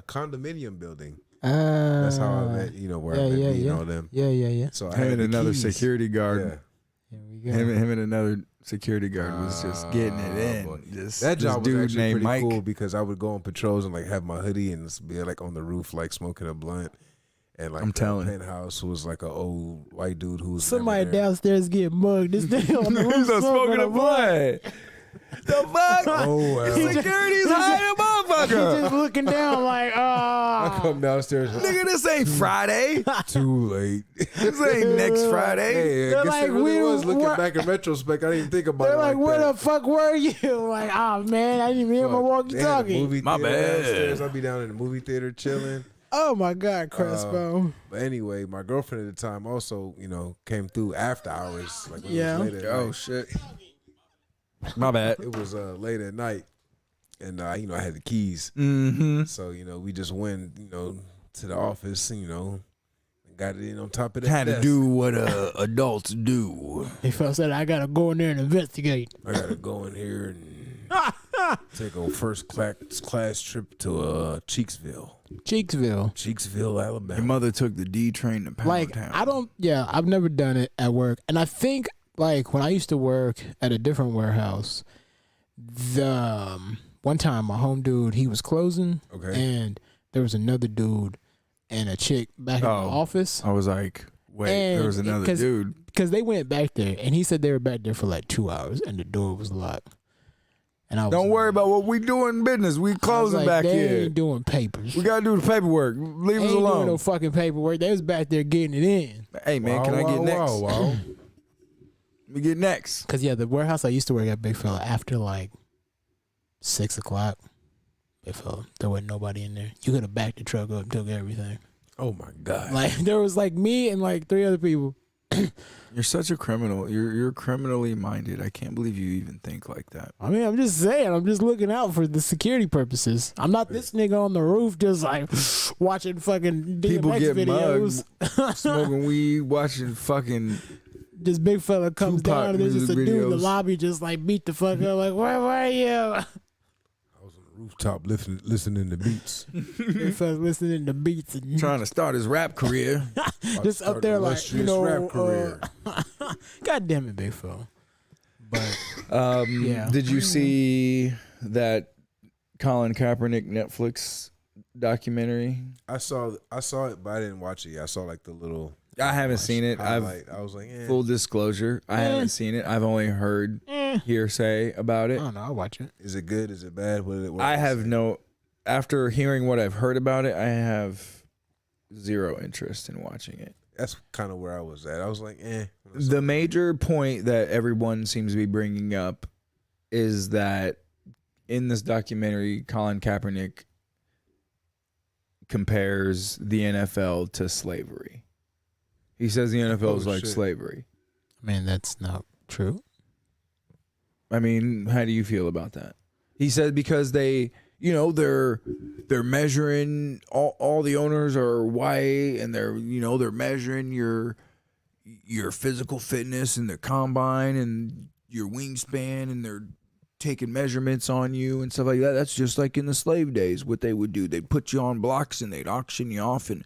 condominium building. That's how I met, where I met them. Yeah. So I Him had and the another keys. security guard. Yeah. Here we go. Him and another security guard was just getting it in. Boy. Just That this job was dude actually named pretty Mike. cool because I would go on patrols and like have my hoodie and be like on the roof like smoking a blunt. And like I'm telling. the penthouse was like an old white dude who was Somebody never there. downstairs getting mugged. This nigga on the roof He's smoking a blunt. The fuck? Oh well. Security's hiding a He's just motherfucker. looking down like, I come downstairs. Nigga, this ain't Friday. Too late. This ain't next Friday. Hey, I They're guess like, it really we was looking were- back in retrospect. I didn't even think about they're it like, like where that. the fuck were you? Like, man, I didn't even hear my They had a walkie-talkie. movie My theater bad. downstairs. I'd be down in the movie theater chilling. Oh my God, Crespo. But anyway, my girlfriend at the time also, came through after hours. Like when Yeah. it was late at Oh night. shit. My bad. It was late at night, and I had the keys. Mm-hmm. So we just went, to the office, and got it in on top of that. Had to desk. do what adults do. He felt said, I gotta go in there and investigate. I gotta go in here and take a first class trip to Cheeksville, Cheeksville. Alabama. Your mother took the D train to Pound Like, Town. I've never done it at work. And I think, like, when I used to work at a different warehouse, one time my home dude, he was closing. Okay. And there was another dude and a chick back in the office. I was like, wait, And there was another 'cause- dude. Because they went back there, and he said they were back there for like 2 hours, and the door was locked. And I was Don't worry about what we doing in business. We I was closing like, back they here. ain't doing papers. We gotta do the paperwork. Leave They us ain't doing alone. no fucking paperwork. They was back there getting it in. Hey man, can I get next? Wow. Let me get next. Cause the warehouse I used to work at, big fella, after like 6 o'clock, big fella, there wasn't nobody in there. You could have backed the truck up and took everything. Oh my God. Like there was like me and like 3 other people. You're such a criminal. You're criminally minded. I can't believe you even think like that. I mean, I'm just saying, I'm just looking out for the security purposes. I'm not this nigga on the roof just like watching fucking People DMX get videos. mugged, smoking weed, watching fucking. This big fella comes Tupac down and there's just a music dude in the videos. lobby just like beat the fuck up like, where were you? I was on the rooftop listening to beats. Big fella listening to beats and Trying to start his rap career. just up there like, you Illustrious know, rap career. God damn it, big fella. But Yeah. Did you see that Colin Kaepernick Netflix documentary? I saw it, but I didn't watch it. I saw like the little. I haven't seen it. I was like, Full disclosure, I haven't seen it. I've only heard hearsay about I it. don't know, I'll watch it. is it good? Is it bad? What I is have it? no. After hearing what I've heard about it, I have zero interest in watching it. That's kind of where I was at. I was like, The major point that everyone seems to be bringing up is that in this documentary, Colin Kaepernick compares the NFL to slavery. He says the NFL is like shit. slavery. Man, that's not true. I mean, how do you feel about that? He said because they, they're measuring all the owners are white, and they're measuring your physical fitness and the combine and your wingspan, and they're taking measurements on you and stuff like that. That's just like in the slave days, what they would do. They'd put you on blocks and they'd auction you off and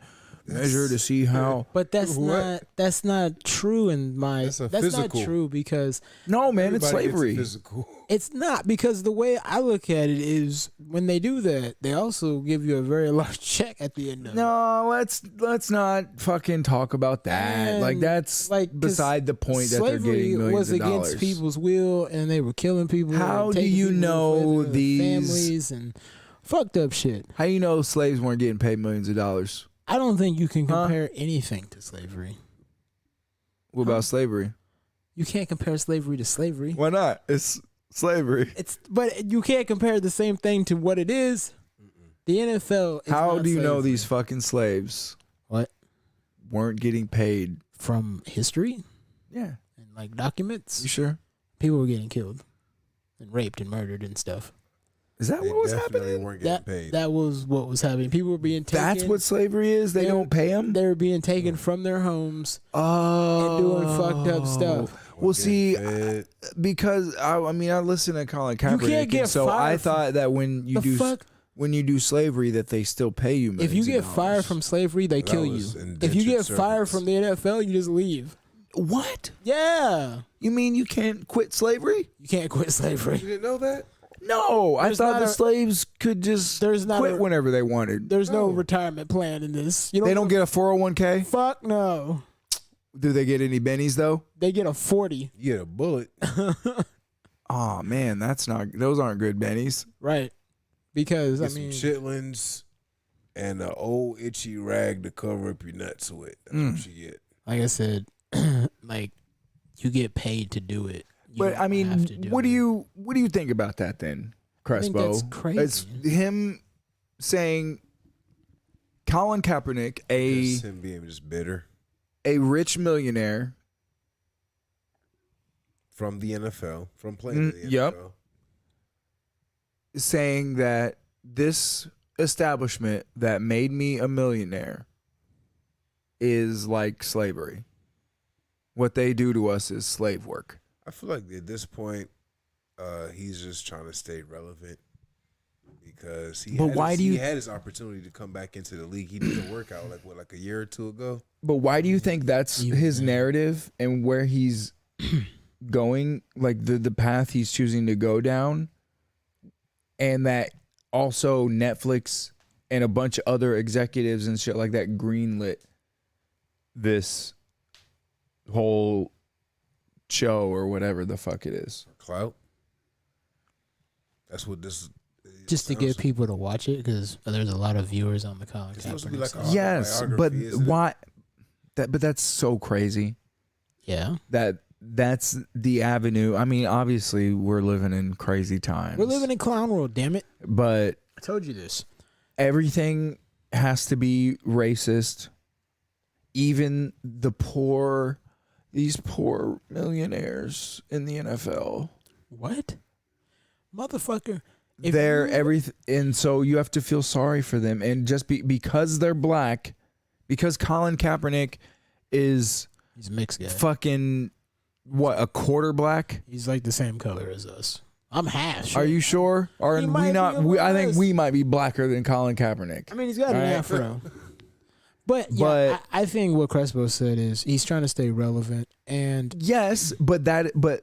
measure to see how. But that's not true in my. That's not physical. true because No, man, it's Everybody gets slavery. physical. it's not, because the way I look at it is when they do that, they also give you a very large check at the end of it. No, let's not fucking talk about that. And, Like that's like, 'cause beside the point that they're slavery getting millions was of against dollars. people's will, and they were killing people. How and do taking you people know with their these- families and fucked up shit? How you know slaves weren't getting paid millions of dollars? I don't think you can Huh? compare anything to slavery. What about slavery? You can't compare slavery to slavery. Why not? It's slavery. But you can't compare the same thing to what it is. The NFL is How not do you know slavery. these fucking slaves What? weren't getting paid? From history Yeah. and like documents? You sure? People were getting killed and raped and murdered and stuff. Is that They what was definitely happening? weren't getting paid. That was what was happening. People were being taken. That's what slavery is? They don't pay them? They were being taken from their homes Oh. and doing fucked up stuff. Well, see, Fed. because I listen to Colin Kaepernick, can't get and so fired I from- thought that when you do slavery, that they still pay you. If you millions get of dollars. fired from slavery, they That kill was you. indentured If you get fired servants. from the NFL, you just leave. What? Yeah, You mean you can't quit slavery? you can't quit You slavery. didn't know that? No, I There's thought not the a- slaves could just There's not quit a- whenever they wanted. There's no No. retirement plan in this. You They don't get a 401k. Fuck no. Do they get any bennies though? They get a 40. You get a bullet. Oh man, those aren't good bennies. Right. Because Get I mean, some chitlins and an old itchy rag to cover up your nuts with. That's what you get. like I said, like you get paid to do it. You But don't I mean, have to do what do it. you think about that then, Crespo? think that's crazy. It's him saying Colin Kaepernick, Just him being just bitter a rich millionaire. from the NFL, from playing in the NFL. Yep. Saying that this establishment that made me a millionaire is like slavery. What they do to us is slave work. I feel like at this point, he's just trying to stay relevant because he had his opportunity to come back into the league. He did a workout like a year or two ago. But why do you think that's You- his narrative and where he's going, like the path he's choosing to go down? And that also Netflix and a bunch of other executives and shit like that greenlit this whole show or whatever the fuck it is. Clout. That's what this. just to get people to watch it because there's a lot of viewers on the Colin It's supposed to be Kaepernick. like side. a- Yes, but autobiography, isn't it? why? But that's so crazy. Yeah, That's the avenue. I mean, obviously, we're living in crazy times. we're living in clown world. Damn it! but I told you this. everything has to be racist. Even these poor millionaires in the NFL. What, motherfucker? If They're you- everything, and so you have to feel sorry for them. And just because they're black, because Colin Kaepernick is He's a mixed guy. fucking what, a quarter black? He's like the same color as us. I'm half. Shit. Are you sure? Or He we might not? be We, I think us. we might be blacker than Colin Kaepernick. I mean, he's got an Right. afro. But yeah, But- I think what Crespo said is he's trying to stay relevant, and Yes, but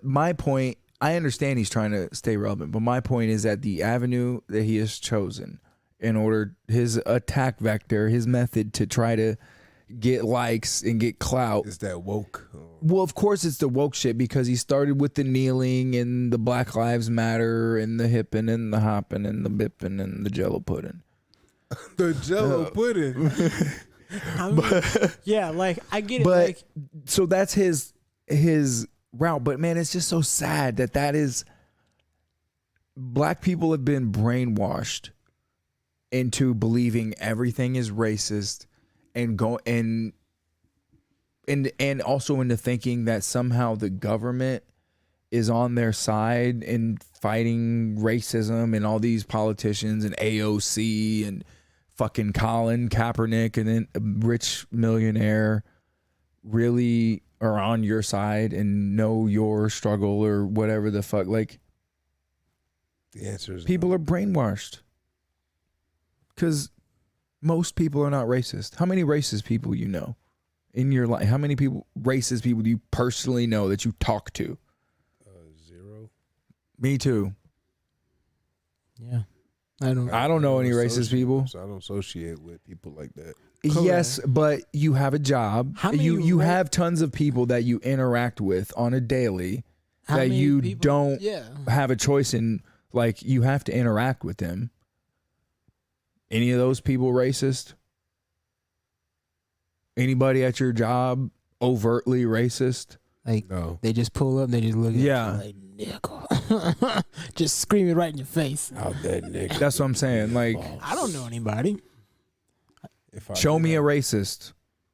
my point, I understand he's trying to stay relevant, but my point is that the avenue that he has chosen in order, his attack vector, his method to try to get likes and get clout. Is that woke? Well, of course it's the woke shit because he started with the kneeling and the Black Lives Matter and the hipping and the hopping and the bipping and the Jello pudding. The Jello pudding. I mean, yeah, like I get it. But Like so that's his route. But man, it's just so sad that is black people have been brainwashed into believing everything is racist and and also into thinking that somehow the government is on their side in fighting racism, and all these politicians and AOC and fucking Colin Kaepernick and then a rich millionaire really are on your side and know your struggle or whatever the fuck. Like, The answer is people are brainwashed because most people are not racist. How many racist people you know in your life? How many racist people do you personally know that you talk to? 0. Me too. Yeah. I don't know any racist people. So I don't associate with people like that. Correct. Yes, but you have a job. How many You have tons of people that you interact with on a daily How that many you people- don't Yeah. have a choice in. Like, you have to interact with them. Any of those people racist? Anybody at your job overtly racist? Like, No. they just pull up, they just look at Yeah. you like, nickel. Just screaming right in your face. Out that nigga. That's what I'm saying. Like, I don't know anybody. If I show do me that- a racist.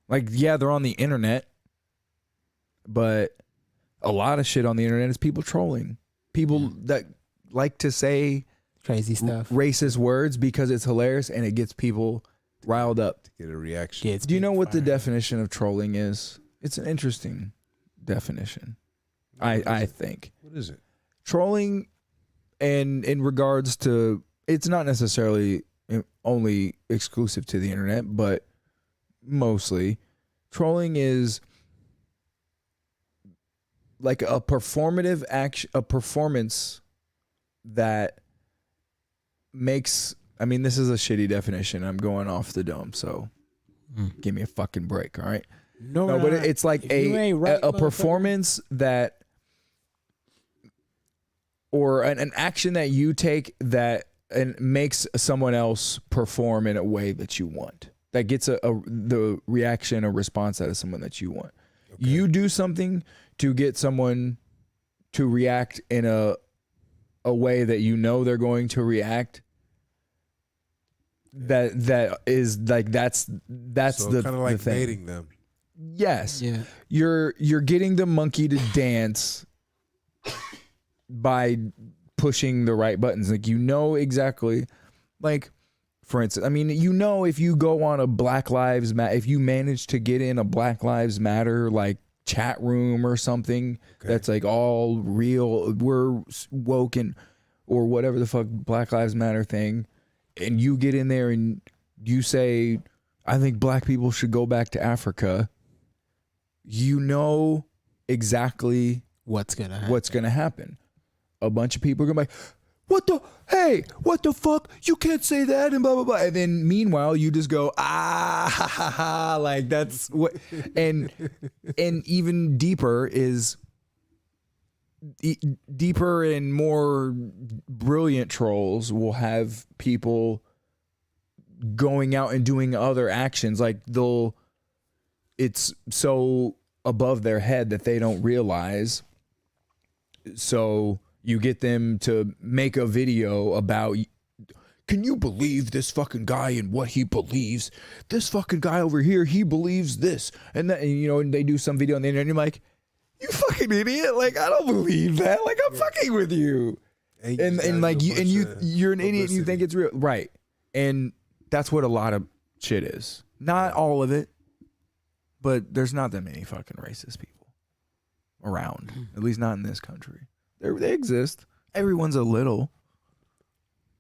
Like, yeah, they're on the internet, but a lot of shit on the internet is people trolling. People that like to say Crazy stuff. racist words because it's hilarious and it gets people riled up. get a reaction. Gets Do you know people what the fired. definition of trolling is? It's an interesting definition. I think What is it? trolling, and in regards to, it's not necessarily only exclusive to the internet, but mostly trolling is like a performative action, a performance that makes, I mean, this is a shitty definition. I'm going off the dome, so give me a fucking break, all right? No, but it's like If you ain't right, a motherfucker. performance that, or an action that you take that and makes someone else perform in a way that you want. That gets the reaction or response out of someone that you want. Okay. You do something to get someone to react in a way that you know they're going to react. That is like that's So the kind of like the thing. baiting them. Yes. Yeah. You're getting the monkey to dance by pushing the right buttons. Like, you know exactly, like, for instance, I mean, you know, if you go on a Black Lives Matter, if you manage to get in a Black Lives Matter like chat room or something that's like all real, we're woke and or whatever the fuck Black Lives Matter thing, and you get in there and you say, I think black people should go back to Africa, you know exactly What's going to happen? what's going to happen. A bunch of people are going to be like, what the fuck? You can't say that and blah, blah, blah. And then meanwhile, you just go, ha, ha, ha. Like, that's what, and even deeper is deeper and more brilliant trolls will have people going out and doing other actions. Like, it's so above their head that they don't realize. So you get them to make a video about, can you believe this fucking guy and what he believes? This fucking guy over here, he believes this. And that, you know, and they do some video on the internet and you're like, you fucking idiot. Like, I don't believe that. Like, I'm fucking with you. And like you're an idiot and you think it's real. Right. And that's what a lot of shit is. Not all of it, but there's not that many fucking racist people around. At least not in this country. They exist. Everyone's a little.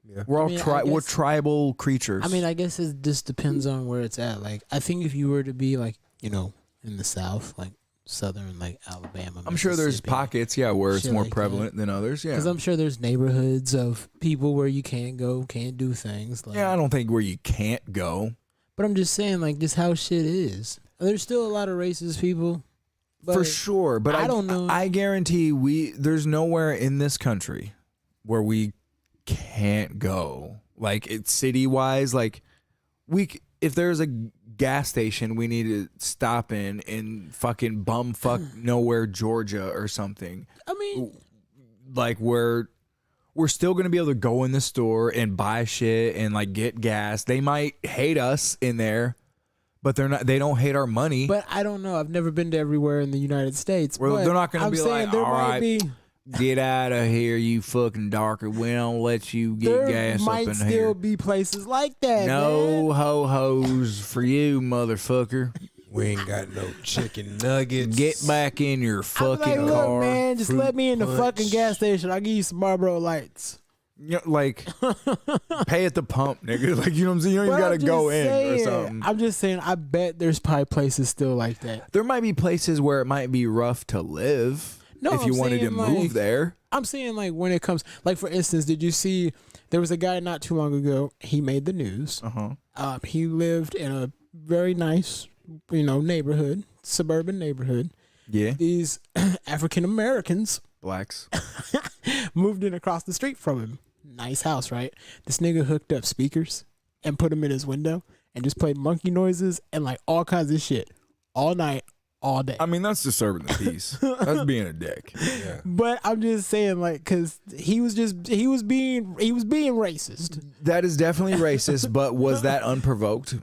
Yeah. We're all I mean, we're tribal creatures. I mean, I guess it just depends on where it's at. Like, I think if you were to be like, you know, in the South, like southern, like Alabama, I'm sure there's Mississippi, pockets, where it's shit more like prevalent than others. Yeah. Because I'm sure there's neighborhoods of people where you can't go, can't do things. Like, Yeah, I don't think where you can't go. but I'm just saying, like, just how shit is. There's still a lot of racist people. But For sure, but I don't know. I guarantee there's nowhere in this country where we can't go. Like, it's city wise. Like, if there's a gas station we need to stop in fucking bumfuck nowhere Georgia or something. I mean, Like, we're still gonna be able to go in the store and buy shit and like get gas. They might hate us in there, But they don't hate our money. But I don't know. I've never been to everywhere in the United States. Well, but they're not going to I'm be saying like, there all might right, be, get out of here, you fucking darker. We don't let you get there gas up might in still here. be places like that. No man. ho-hos for you, motherfucker. We ain't got no chicken nuggets. Get back in your I'm fucking like, look, car. man, just fruit let me in the punch. fucking gas station. I'll give you some Marlboro Lights. You know, like, pay at the pump, nigga. Like, you know what I'm saying? You don't even But got to I'm go just in or saying, something. I'm just saying, I bet there's probably places still like that. There might be places where it might be rough to live No, if you I'm wanted to saying, move like, there. I'm saying, like, when it comes, like, for instance, did you see, there was a guy not too long ago, he made the news. Uh-huh. He lived in a very nice, neighborhood, suburban neighborhood. Yeah. These African Americans Blacks. moved in across the street from him. Nice house, right? This nigga hooked up speakers and put them in his window and just played monkey noises and like all kinds of shit all night, all day. I mean, that's disturbing the peace. That's being a dick. Yeah. But I'm just saying, like, because he was being racist. That is definitely racist, but was that unprovoked?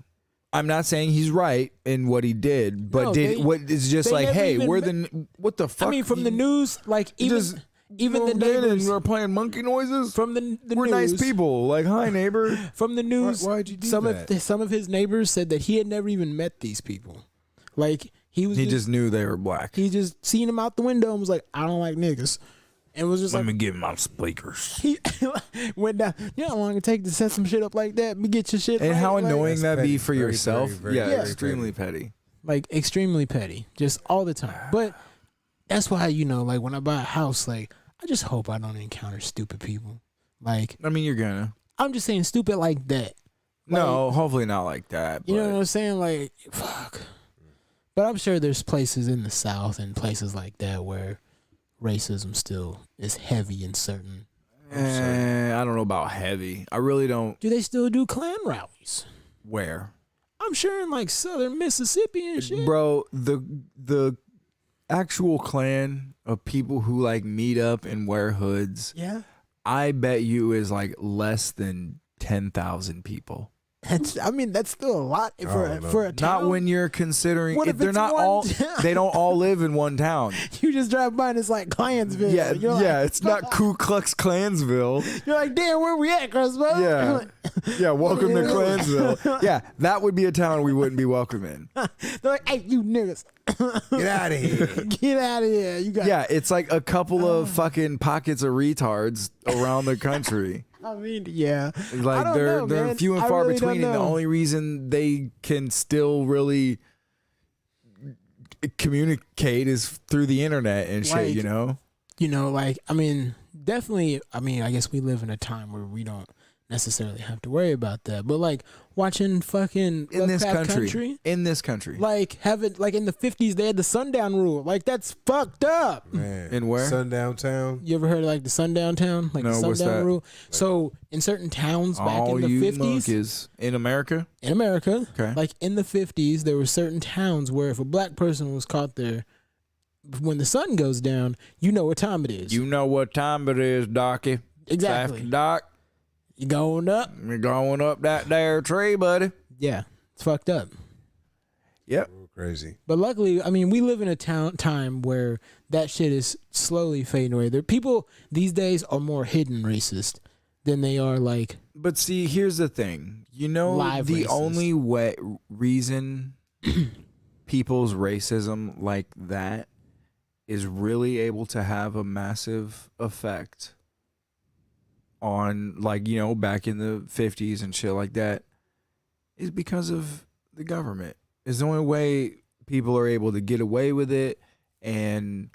I'm not saying he's right in what he did, but No, it's just they like, never hey, even what the fuck? I mean, from the news, like even the moved in neighbors and we're playing monkey noises. from the We're news, nice people. Like, hi neighbor. From the news, Why'd you do some that? some of his neighbors said that he had never even met these people. Like he Just knew they were black. he just seen him out the window and was like, I don't like niggas, and was just Let like, me give him my speakers. he went down. You know how long it take to set some shit up like that? Me get your shit. And right, how like- annoying That's that be petty. for Very, yourself. very, yeah, very extremely petty. like extremely petty, just all the time. But that's why like when I buy a house, like I just hope I don't encounter stupid people. Like I mean, you're gonna. I'm just saying stupid like that. No, hopefully not like that. You know but- what I'm saying? Like fuck. But I'm sure there's places in the South and places like that where racism still is heavy in certain. I don't know about heavy. I really don't. Do they still do Klan rallies? Where? I'm sure in like southern Mississippi and shit. Bro, the actual Klan of people who like meet up and wear hoods, Yeah. I bet you is like less than 10,000 people. That's still a lot for don't know. for a town. Not when you're considering What if if they're it's not one all town? they don't all live in one town. You just drive by and it's like Klansville. Yeah, You're like, yeah, it's not Ku Klux Klansville. You're like, damn, where we at, Crespo? Yeah. Yeah, welcome to Klansville. Yeah, that would be a town we wouldn't be welcome in. They're like, hey, you niggas, Get out of here. get out of here. You got. Yeah, it's like a couple of fucking pockets of retards around the country. I mean, yeah. I Like don't they're know, they're man. few and I far really between, don't and the know. only reason they can still really communicate is through the internet and shit. Like, You know, Like, I mean, definitely. I mean, I guess we live in a time where we don't necessarily have to worry about that. But like watching fucking in this Lovecraft country, in this country, like having like in the 50s they had the sundown rule. Like that's fucked up. Man. In where? Sundown Town. You ever heard of like the sundown town, like No, the what's sundown that? rule? So in certain towns back all in the you 50s, monkeys in America. in America, Okay. like in the 50s, there were certain towns where if a black person was caught there when the sun goes down, you know what time it is. You know what time it is, Docky. Exactly. After dark. You going up? You're going up that there tree, buddy. Yeah, it's fucked up. Yep. Crazy. But luckily, I mean, we live in a time where that shit is slowly fading away. There, people these days are more hidden racist than they are like. But see, here's the thing. You know, Live the racist. only reason people's racism like that is really able to have a massive effect on, like, you know, back in the 50s and shit like that is because of the government. It's the only way people are able to get away with it, and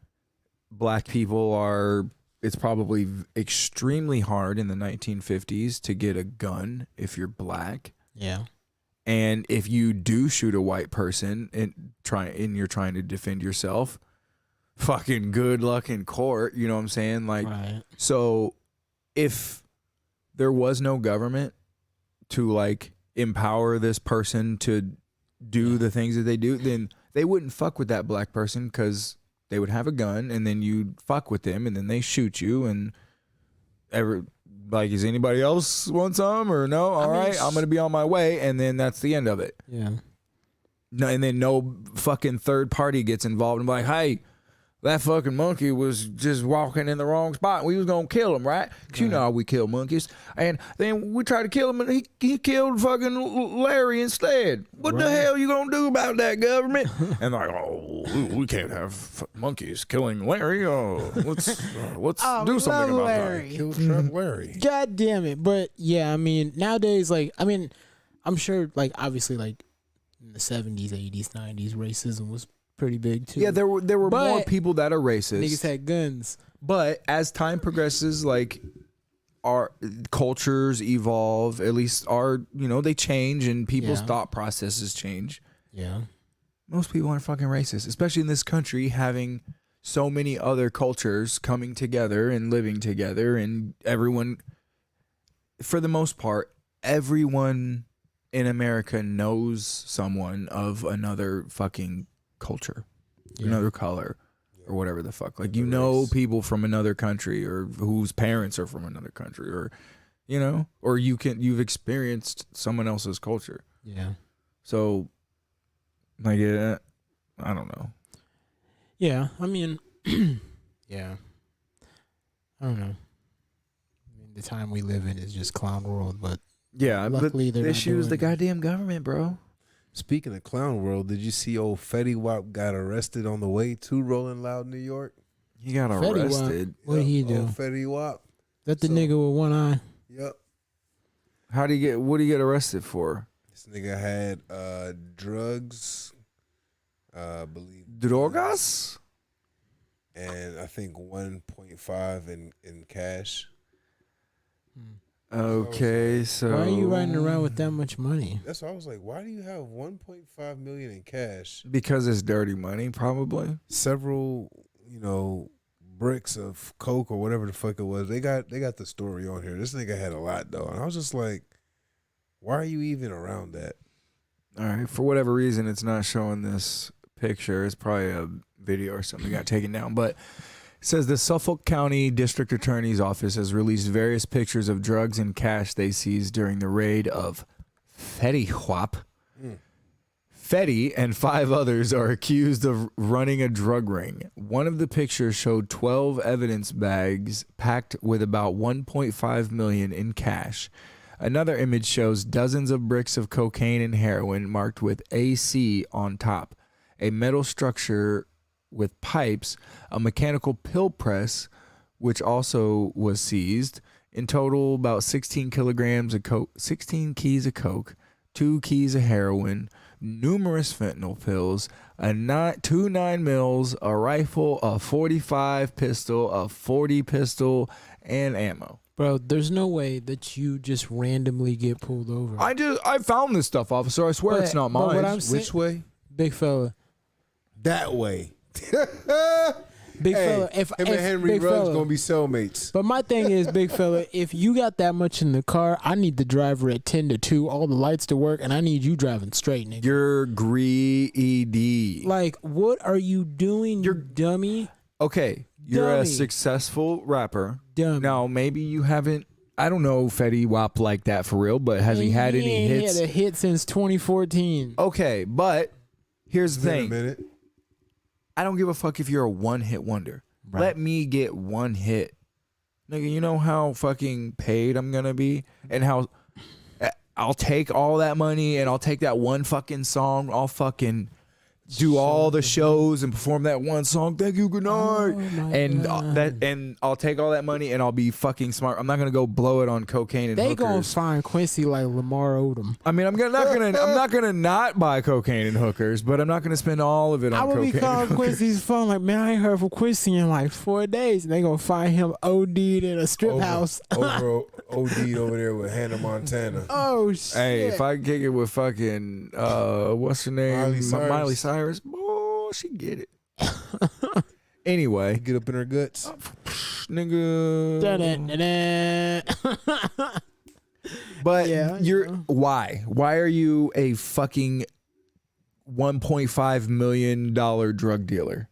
black people are, it's probably extremely hard in the 1950s to get a gun if you're black. Yeah. And if you do shoot a white person and you're trying to defend yourself, fucking good luck in court, you know what I'm saying? Like, Right. so if there was no government to like empower this person to do the things that they do, then they wouldn't fuck with that black person because they would have a gun, and then you'd fuck with them, and then they shoot you, and like, is anybody else want some or no? All right, I'm gonna be on my way, and then that's the end of it. Yeah. No, and then no fucking third party gets involved and be like, hey, that fucking monkey was just walking in the wrong spot. We was gonna kill him, right? Because you know how we kill monkeys. And then we tried to kill him, and he killed fucking Larry instead. What the hell you gonna do about that, government? And like, oh, we can't have monkeys killing Larry. Oh, let's do something about Larry. that. Kill Trump Larry. God damn it. But yeah, I mean, nowadays, like, I mean, I'm sure, like, obviously, like, in the 70s, 80s, 90s, racism was pretty big too. Yeah, there were But more people that are racist. niggas had guns. But as time progresses, like our cultures evolve, at least they change and people's thought processes change. Yeah. Most people aren't fucking racist, especially in this country having so many other cultures coming together and living together, and everyone, for the most part, everyone in America knows someone of another fucking culture, another color, or whatever the fuck. Like, you know, people from another country or whose parents are from another country, or or you've experienced someone else's culture. Yeah. So, like, I don't know. Yeah, I mean, yeah, I don't know. I mean, the time we live in is just clown world, but Yeah, luckily but they're the issue is the not doing goddamn government, bro. Speaking of clown world, did you see old Fetty Wap got arrested on the way to Rolling Loud, New York? He got Fetty Wap. arrested. What did he do? Old Fetty Wap. That the nigga with one eye? Yep. What did he get arrested for? This nigga had drugs, believe Drogas? and I think 1.5 in cash. Okay, so Why are you riding around with that much money? That's why I was like, why do you have 1.5 million in cash? Because it's dirty money, probably. Several, bricks of coke or whatever the fuck it was. They got the story on here. This nigga had a lot though, and I was just like, why are you even around that? All right, for whatever reason, it's not showing this picture. It's probably a video or something that got taken down. But it says the Suffolk County District Attorney's Office has released various pictures of drugs and cash they seized during the raid of Fetty Wap. Fetty and 5 others are accused of running a drug ring. One of the pictures showed 12 evidence bags packed with about 1.5 million in cash. Another image shows dozens of bricks of cocaine and heroin marked with AC on top, a metal structure with pipes, a mechanical pill press, which also was seized. In total, about 16 kilograms of coke, 16 keys of coke, 2 keys of heroin, numerous fentanyl pills, two 9 mils, a rifle, a 45 pistol, a 40 pistol, and ammo. Bro, there's no way that you just randomly get pulled over. I found this stuff, officer. I swear it's not mine. what I'm saying- Which way? Big fella. That way. Big Hey, fella. him and Henry big Ruggs fella. gonna be cellmates. But my thing is, big fella, if you got that much in the car, I need the driver at 10 to 2, all the lights to work, and I need you driving straight, nigga. You're greedy. Like, what are you doing, you dummy? Okay, you're a Dummy. successful rapper. Dummy. Now, maybe you haven't, I don't know Fetty Wap like that for real, but has he had any ain't hits? had a hit since 2014. Okay, but here's the Wait a thing. minute. I don't give a fuck if you're a one-hit wonder. Right. Let me get one hit. Nigga, you know how fucking paid I'm gonna be? And how I'll take all that money and I'll take that one fucking song. I'll fucking do all the shows and perform that one song. Thank you, good night. And and I'll take all that money and I'll be fucking smart. I'm not gonna go blow it on cocaine and They hookers. gonna find Quincy like Lamar Odom. I mean, I'm not gonna not buy cocaine and hookers, but I'm not gonna spend all of it on I would cocaine. be calling and hookers. Quincy's phone like, man, I ain't heard from Quincy in like 4 days. And they gonna find him OD'd in a strip house. Over OD'd over there with Hannah Montana. Oh, shit. Hey, if I kick it with fucking what's her name, Miley Cyrus. boy, she get it. Anyway, Get up in her guts. nigga. Da-da-da-da. But Yeah, you're yeah. why? Why are you a fucking $1.5 million drug dealer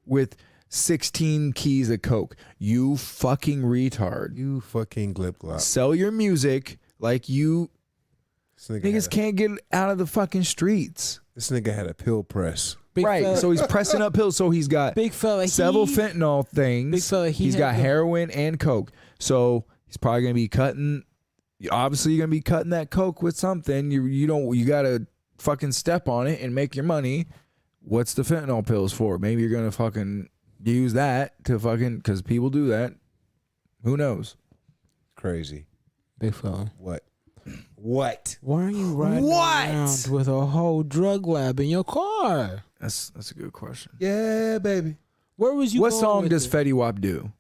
with 16 keys of coke? You fucking retard. You fucking glip glop. Sell your music like you Niggas can't get out of the fucking streets. This nigga had a pill press. Big Right. fella, So he's pressing up pills. So he's got big fella. several fentanyl things. Big fella. He's got heroin and coke. So he's probably gonna be cutting. Obviously, you're gonna be cutting that coke with something. You gotta fucking step on it and make your money. What's the fentanyl pills for? Maybe you're gonna fucking use that to fucking, because people do that. Who knows? Crazy. Big fella. What? Why are you riding around with a whole drug lab in your car? That's a good question. Yeah, baby. Where was you? What going song with does it? Fetty Wap do?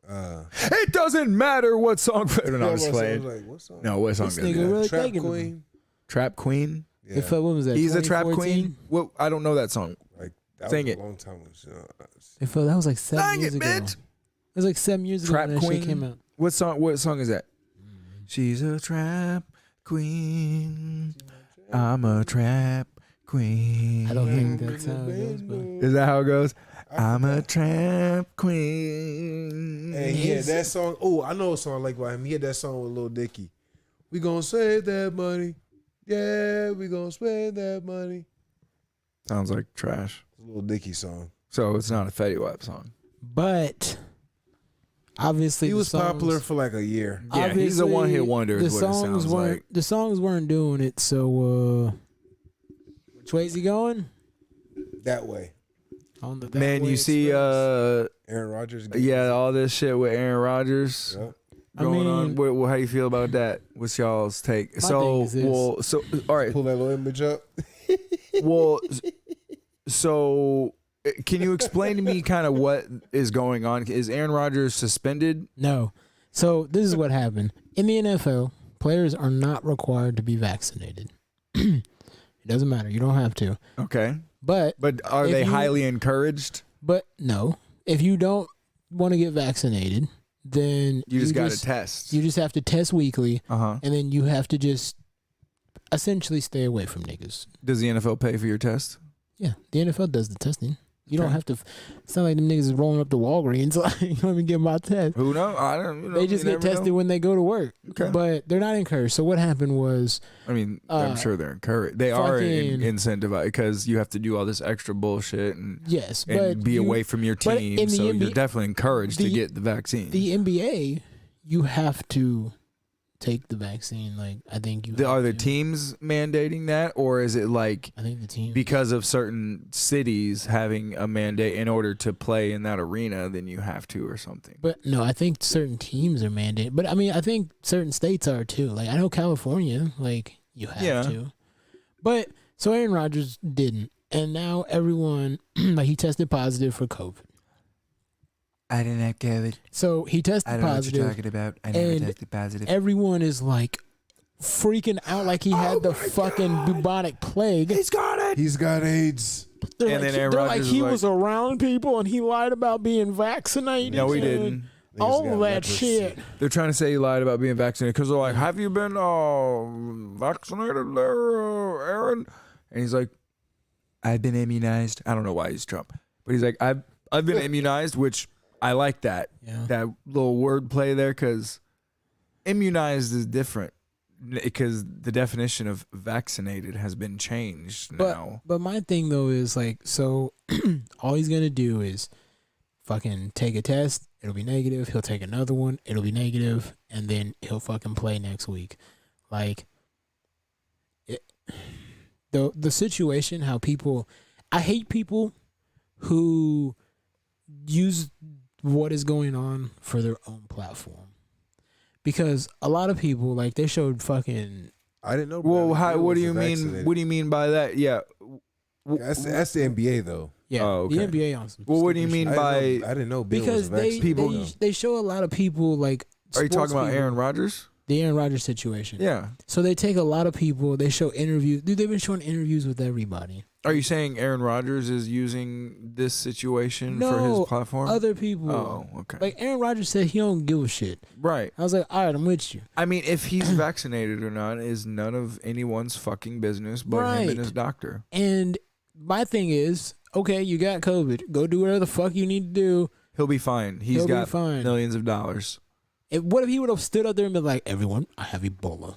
It doesn't matter what song. No, I'm just playing. What song? No, what song This does he nigga do? really Trap thinking about it. Queen. Trap Queen. Yeah. Big fella, what was that? He's a trap 2014? queen. Well, I don't know that song. Like that Sing was it. a long time ago. Big fella, that was like 7 Dang years it, ago. bitch. It was like 7 years ago Trap when that Queen. shit came out. What song is that? She's a trap queen. I'm a trap queen. I don't think that's how it goes, but Is that how it goes? I'm a trap queen. Hey, he had that song. Oh, I know a song like by him. He had that song with Lil Dicky. We gonna save that money. Yeah, we gonna spend that money. Sounds like trash. It's a Lil Dicky song. So it's not a Fetty Wap song. but obviously He the was songs- popular for like a year. Yeah, he's a obviously, one-hit wonder The is what it songs sounds weren't like. the songs weren't doing it. So which way is he going? That way. On the Man, you see, Aaron Rodgers. yeah, all this shit with Aaron Rodgers Yep. going on. mean- How do you feel about that? What's y'all's take? My So, thing is this. all right. Pull that little image up. Well, so can you explain to me kind of what is going on? Is Aaron Rodgers suspended? No. So this is what happened. In the NFL, players are not required to be vaccinated. It doesn't matter. You don't have to. Okay. But Are If they you- highly encouraged? no. If you don't want to get vaccinated, then You just got to test. You just have to test weekly, Uh-huh. and then you have to just essentially stay away from niggas. Does the NFL pay for your test? Yeah, the NFL does the testing. You don't Okay. have to. It's not like them niggas is rolling up to Walgreens like, let me get my test. Who knows? I don't. You know, They just you get never tested know. when they go to work. Okay. But they're not encouraged. So what happened was, I mean, I'm sure they're encouraged. They are fucking- incentivized because you have to do all this extra bullshit and yes, and but be you- away from your but team. in the So you're NBA definitely encouraged to the- get the vaccine. the NBA, you have to take the vaccine. Like I think you Are have the to. teams mandating that, or is it like I think the team because of certain cities having a mandate in order to play in that arena, then you have to or something? But no, I think certain teams are mandated. But I mean, I think certain states are too. Like I know California, like you have to. But so Aaron Rodgers didn't, and now everyone like he tested positive for COVID. I didn't have COVID. So he tested positive. about. I never tested positive. Everyone is like freaking out, like he had the fucking bubonic plague. He's got it. He's got AIDS. They're And like, then Aaron they're Rodgers like he was was around people and he lied about being vaccinated. No, he and didn't. All Niggas that got leprosy. shit. They're trying to say he lied about being vaccinated because they're like, "Have you been vaccinated, there, Aaron?" And he's like, "I've been immunized." I don't know why he's Trump, but he's like, "I've been immunized," which I like that little wordplay there because immunized is different because the definition of vaccinated has been changed now. But my thing though is like, so all he's gonna do is fucking take a test. It'll be negative. He'll take another one. It'll be negative, and then he'll fucking play next week. Like, the situation, how people, I hate people who use what is going on for their own platform, because a lot of people like they showed fucking. I didn't know. Well, Bradley Beal what do was you mean? vaccinated. What do you mean by that? Yeah. That's the NBA though. Yeah, Oh, okay. the NBA on some. Well, what do you stupid mean shit. by? I didn't know Bill Because was they, vaccinated. they show a lot of people like. Are you sports talking about people, Aaron Rodgers? The Aaron Rodgers situation. Yeah. So they take a lot of people. They show interviews. Dude, they've been showing interviews with everybody. Are you saying Aaron Rodgers is using this situation for No, his platform? Other people. Oh, okay. Like Aaron Rodgers said, he don't give a shit. Right. I was like, all right, I'm with you. I mean, if he's vaccinated or not is none of anyone's fucking business but him Right. and his doctor. And my thing is, okay, you got COVID. Go do whatever the fuck you need to do. He'll be fine. He's He'll be got fine. millions of dollars. What if he would have stood up there and been like, everyone, I have Ebola.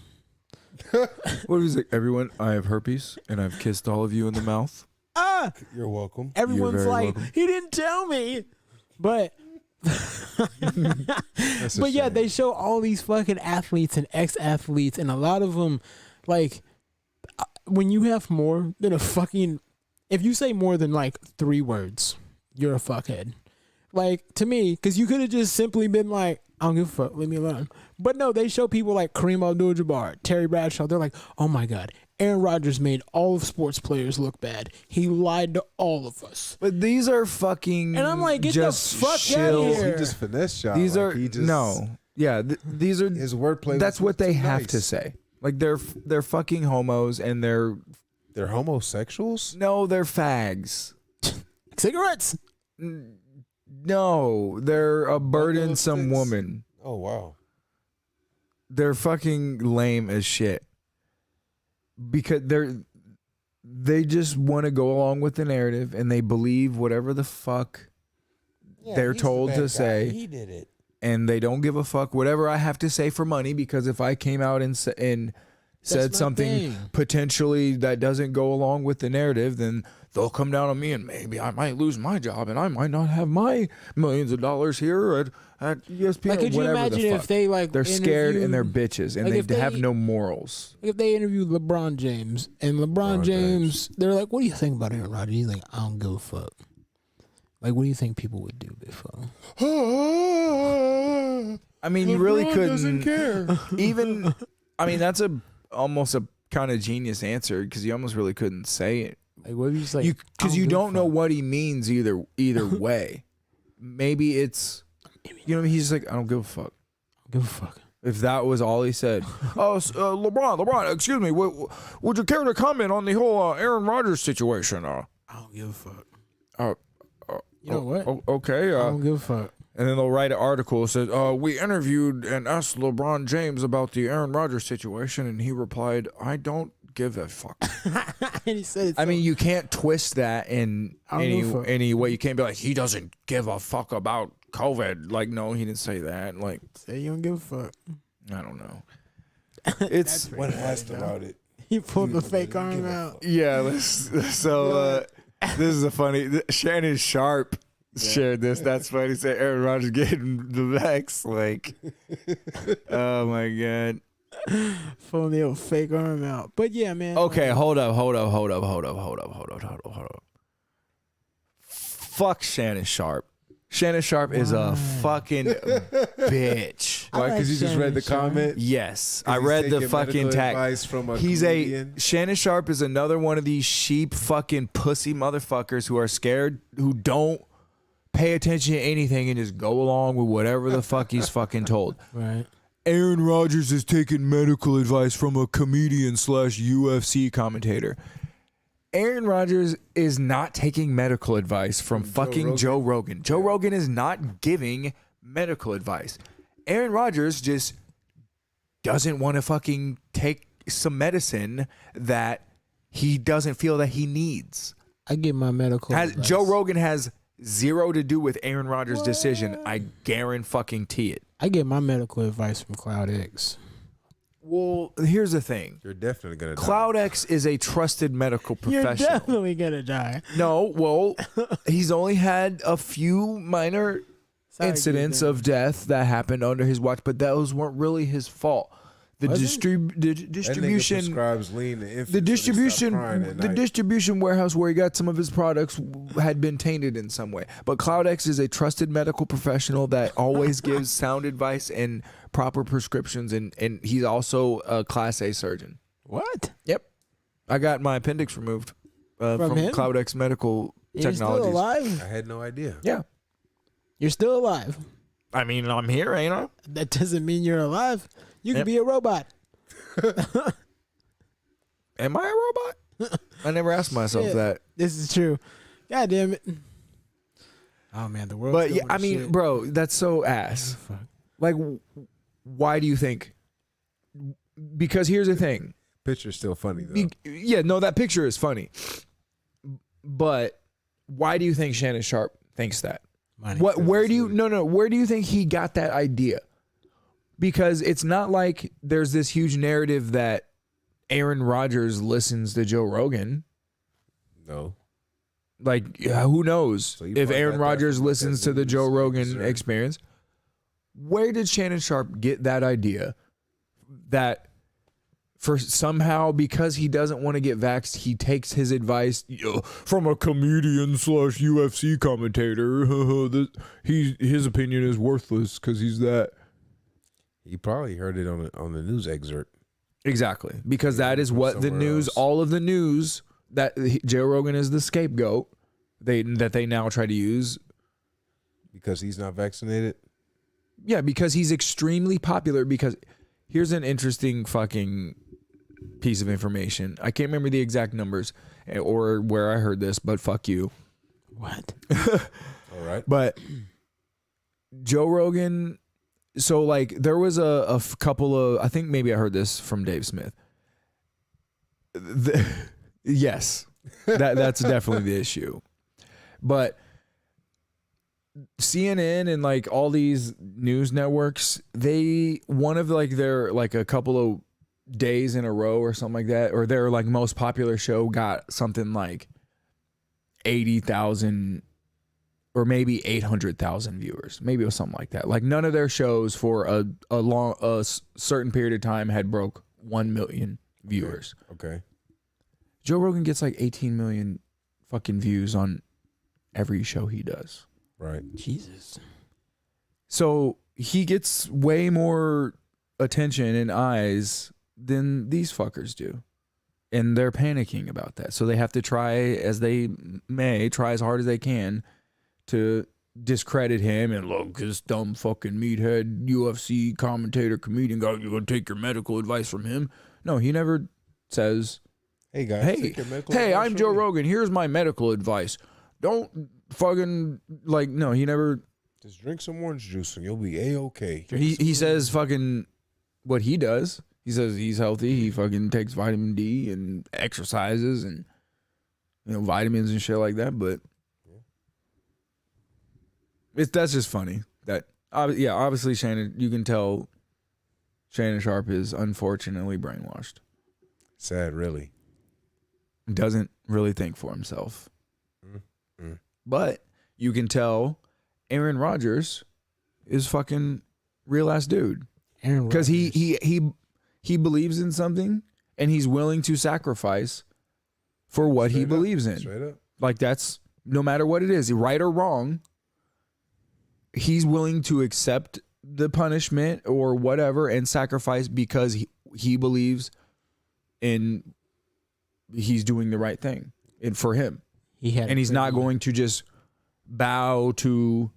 What was it? Everyone, I have herpes, and I've kissed all of you in the mouth. You're welcome. Everyone's very like, welcome. he didn't tell me. But That's a but yeah, shame. they show all these fucking athletes and ex-athletes, and a lot of them, like, when you have more than a fucking, if you say more than like 3 words, you're a fuckhead. Like, to me, because you could have just simply been like, I don't give a fuck, leave me alone. But no, they show people like Kareem Abdul-Jabbar, Terry Bradshaw. They're like, oh my God, Aaron Rodgers made all of sports players look bad. He lied to all of us. But these are fucking. And I'm like, get the just fuck outta shill. here. He just finesse shot. These like are he just, no. Yeah, these are. His wordplay. That's was what they too have nice. to say. Like they're fucking homos and they're They're homosexuals. no, they're fags. Cigarettes. No, they're a burdensome things. woman. Oh wow. They're fucking lame as shit. Because they just want to go along with the narrative and they believe whatever the fuck they're told to say. He did it. And they don't give a fuck whatever I have to say for money, because if I came out and said my something thing. potentially that doesn't go along with the narrative, then they'll come down on me and maybe I might lose my job and I might not have my millions of dollars here at ESPN Like, or could you whatever imagine the fuck. if they like They're scared and they're interviewed- bitches and like, if they have they- no morals. If they interview LeBron James and LeBron James, they're like, "What do you think about Aaron Rodgers?" He's like, "I don't give a fuck." Like, what do you think people would do before? I mean, you really LeBron couldn't doesn't care. even. I mean, that's almost a kind of genius answer, because you almost really couldn't say it. Like, what if he's like, Because you don't know what he means either way. Maybe it's, you know, he's like, I don't give a fuck. give a fuck. If that was all he said. LeBron, excuse me, would you care to comment on the whole Aaron Rodgers situation? I don't give a fuck. Uh, You know what? Okay. I don't give a fuck. And then they'll write an article that says, we interviewed and asked LeBron James about the Aaron Rodgers situation, and he replied, I don't give a fuck. And he said, I mean, you can't twist that in I don't give a fuck. any way. You can't be like, he doesn't give a fuck about COVID. Like, no, he didn't say that. Like, say you don't give a fuck. I don't know. It's When asked about it, He pulled the fake give arm a out. yeah. So this is a funny. Shannon Sharp shared this. That's funny. He said Aaron Rodgers getting the vax. Like, oh my god. Pulling the old fake arm out. But yeah, man. Okay, hold up. Fuck Shannon Sharp. Shannon Sharp is a fucking bitch. I why? like Because you just read the Shannon Sharp. comment. Yes, 'Cause I he's read the taking fucking medical tag. advice from a He's comedian. Shannon Sharp is another one of these sheep fucking pussy motherfuckers who are scared, who don't pay attention to anything and just go along with whatever the fuck he's fucking told. Right. Aaron Rodgers is taking medical advice from a comedian / UFC commentator. Aaron Rodgers is not taking medical advice from fucking Joe Rogan. Joe Rogan is not giving medical advice. Aaron Rodgers just doesn't want to fucking take some medicine that he doesn't feel that he needs. I get my medical advice. Joe Rogan has zero to do with Aaron Rodgers' decision. I guarantee it. I get my medical advice from Cloud X. Well, here's the thing. You're definitely gonna die. Cloud X is a trusted medical You're professional. definitely gonna die. No, well, he's only had a few minor Sorry, incidents dude. of death that happened under his watch, but those weren't really his fault. The Was it? the That nigga distribution, prescribes lean to infants, the so they stop distribution, crying at the night. distribution warehouse where he got some of his products had been tainted in some way. But Cloud X is a trusted medical professional that always gives sound advice and proper prescriptions, and he's also a Class A surgeon. What? Yep, I got my appendix removed from him? Cloud X Medical You're still Technologies. alive? I had no idea. Yeah, You're still alive. I mean, I'm here, ain't I? That doesn't mean you're alive. You Yep. could be a robot. Am I a robot? I never asked myself Yeah. that. This is true. God damn it. Oh man, the world. But yeah, I mean, bro, that's so ass. Like, why do you think? Because here's the thing. Picture's still funny though. Yeah, no, that picture is funny. But why do you think Shannon Sharp thinks that? What? Where do you? No. Where do you think he got that idea? Because it's not like there's this huge narrative that Aaron Rodgers listens to Joe Rogan. No. Like, who knows So you if probably Aaron got that Rodgers from, like, listens that to the news Joe Rogan concern. experience. Where did Shannon Sharp get that idea that for somehow, because he doesn't want to get vaxxed, he takes his advice from a comedian / UFC commentator? His opinion is worthless because he's that. He probably heard it on the news excerpt. Exactly. Because that is from what the somewhere news, else. all of the news, that Joe Rogan is the scapegoat that they now try to use. Because he's not vaccinated? Yeah, because he's extremely popular. Because here's an interesting fucking piece of information. I can't remember the exact numbers or where I heard this, but fuck you. What? All right. But Joe Rogan, so like there was a couple of, I think maybe I heard this from Dave Smith. Yes, that's definitely the issue. But CNN and like all these news networks, one of like their like a couple of days in a row or something like that, or their like most popular show got something like 80,000 or maybe 800,000 viewers. Maybe it was something like that. Like none of their shows for a certain period of time had broke 1 million viewers. Okay. Joe Rogan gets like 18 million fucking views on every show he does. Right. Jesus. So he gets way more attention and eyes than these fuckers do. And they're panicking about that. So they have to try as hard as they can to discredit him and look, this dumb fucking meathead UFC commentator comedian guy, you're gonna take your medical advice from him. No, he never says, Hey guys. take your medical hey, advice I'm from Joe me. Rogan. Here's my medical advice. Don't fucking like. No, he never. Just drink some orange juice and you'll be A-okay. He says fucking what he does. He says he's healthy. He fucking takes vitamin D and exercises and vitamins and shit like that. But that's just funny. That obviously Shannon. You can tell Shannon Sharp is unfortunately brainwashed. Sad, really. Doesn't really think for himself. Mm. But you can tell Aaron Rodgers is fucking real ass dude. Aaron Because Rodgers. he believes in something and he's willing to sacrifice for what he Straight up. believes in. Straight up. Like that's no matter what it is, right or wrong, he's willing to accept the punishment or whatever and sacrifice because he believes in he's doing the right thing and for him. And he's not going to just bow to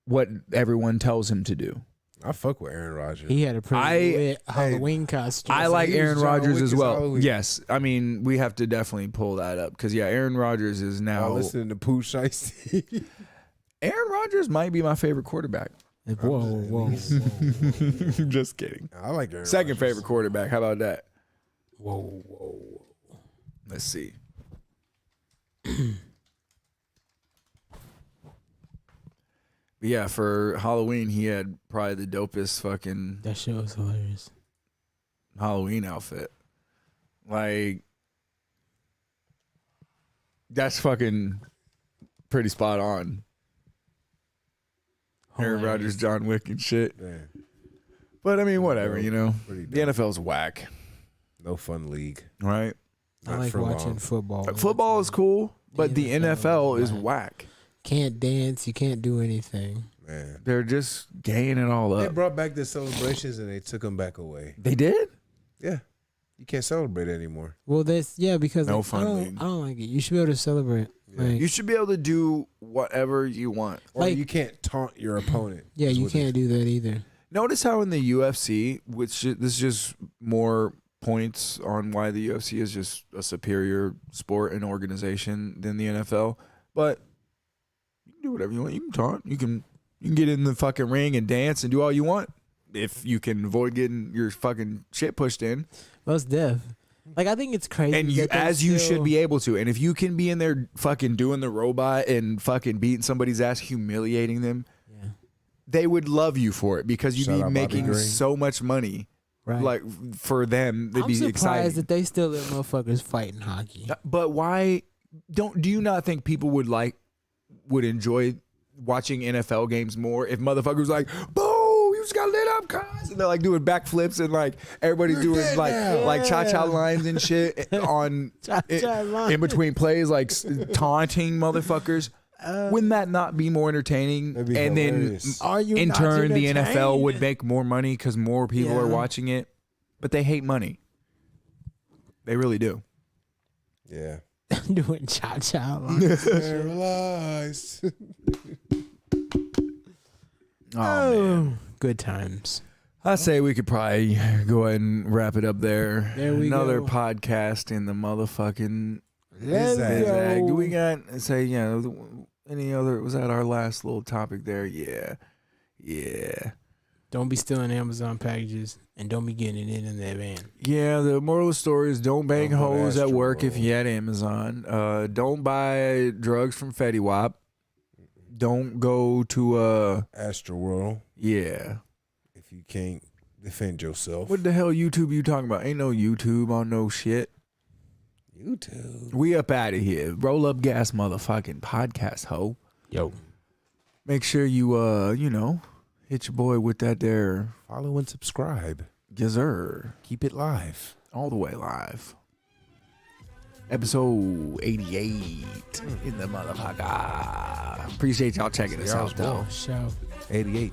what everyone tells him to do. I fuck with Aaron Rodgers. He had a pretty lit Halloween costume. I like he was Aaron John Rodgers Wick as as well. Halloween. Yes. I mean, we have to definitely pull that up because, Aaron Rodgers is now. I listening to Pooh Shiesty. Aaron Rodgers might be my favorite quarterback. Whoa. Just kidding. I like Aaron Second Rodgers. favorite quarterback. How about that? Whoa. Let's see. But yeah, for Halloween, he had probably the dopest fucking That show is hilarious. Halloween outfit. Like, that's fucking pretty spot on. Aaron Hilarious. Rodgers, John Wick and shit. Man, But I mean, whatever, pretty The dope. NFL's whack, No fun league. right? I Not like for watching long. football. Football is cool, but the NFL is whack. whack. Can't dance. You can't do anything. Man. They're just gaying it all They up. brought back the celebrations and they took them back away. They did? Yeah. You can't celebrate anymore. Well, because No like, fun I league. don't like it. You should be able to celebrate. Yeah. Like, You should be able to do whatever you want. Or Like- you can't taunt your opponent. yeah, is you what they- can't do that either. Notice how in the UFC, this is just more points on why the UFC is just a superior sport and organization than the NFL. But you can do whatever you want. You can taunt. You can get in the fucking ring and dance and do all you want if you can avoid getting your fucking shit pushed in. Most deaf. Like, I think it's crazy. And you, that they as you still- should be able to. And if you can be in there fucking doing the robot and fucking beating somebody's ass, humiliating them, Yeah. they would love you for it because you'd Shout be out Bobby making Green. so much money. Right. Like for them, they'd I'm be surprised excited. that they still let motherfuckers fight in hockey. But why do you not think people would enjoy watching NFL games more if motherfuckers like, boo, you just got lit up, cuz, and they're like doing backflips and like everybody's doing like cha-cha lines and shit on Cha-cha lines. in between plays, like taunting motherfuckers. Wouldn't that not be more entertaining? That'd be And hilarious. Are you in not turn, the NFL entertained? would make more money because more people are Yeah. watching it. But they hate money. They really do. Yeah. doing cha-cha lines. Paralyzed. Oh, man. Good times. I say we could probably go ahead and wrap it up there. There we Another go. podcast in the motherfucking Let's Zag. zag. Do go. we got any other? Was that our last little topic there? Yeah. Don't be stealing Amazon packages and don't be getting it in that van. Yeah, the moral of the story is don't bang Don't go to hoes at work if Astroworld. you had Amazon. Don't buy drugs from Fetty Wap. Don't go to Astroworld. yeah. If you can't defend yourself. What the hell YouTube you talking about? Ain't no YouTube on no shit. YouTube. We up out of here. Roll up gas motherfucking podcast, ho. Yo. Make sure you hit your boy with that there Follow and subscribe. gazzer. Keep it live. All the way live. Episode 88 in the motherfucker. Appreciate y'all checking us out, though. Show. 88.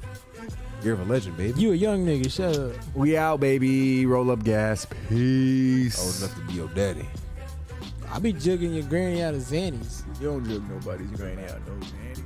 Year of a legend, baby. You a young nigga, shut up. We out, baby. Roll up gas. Peace. Old enough to be your daddy. I be jugging your granny out of Xannies. You don't jug nobody's granny out no Xannies.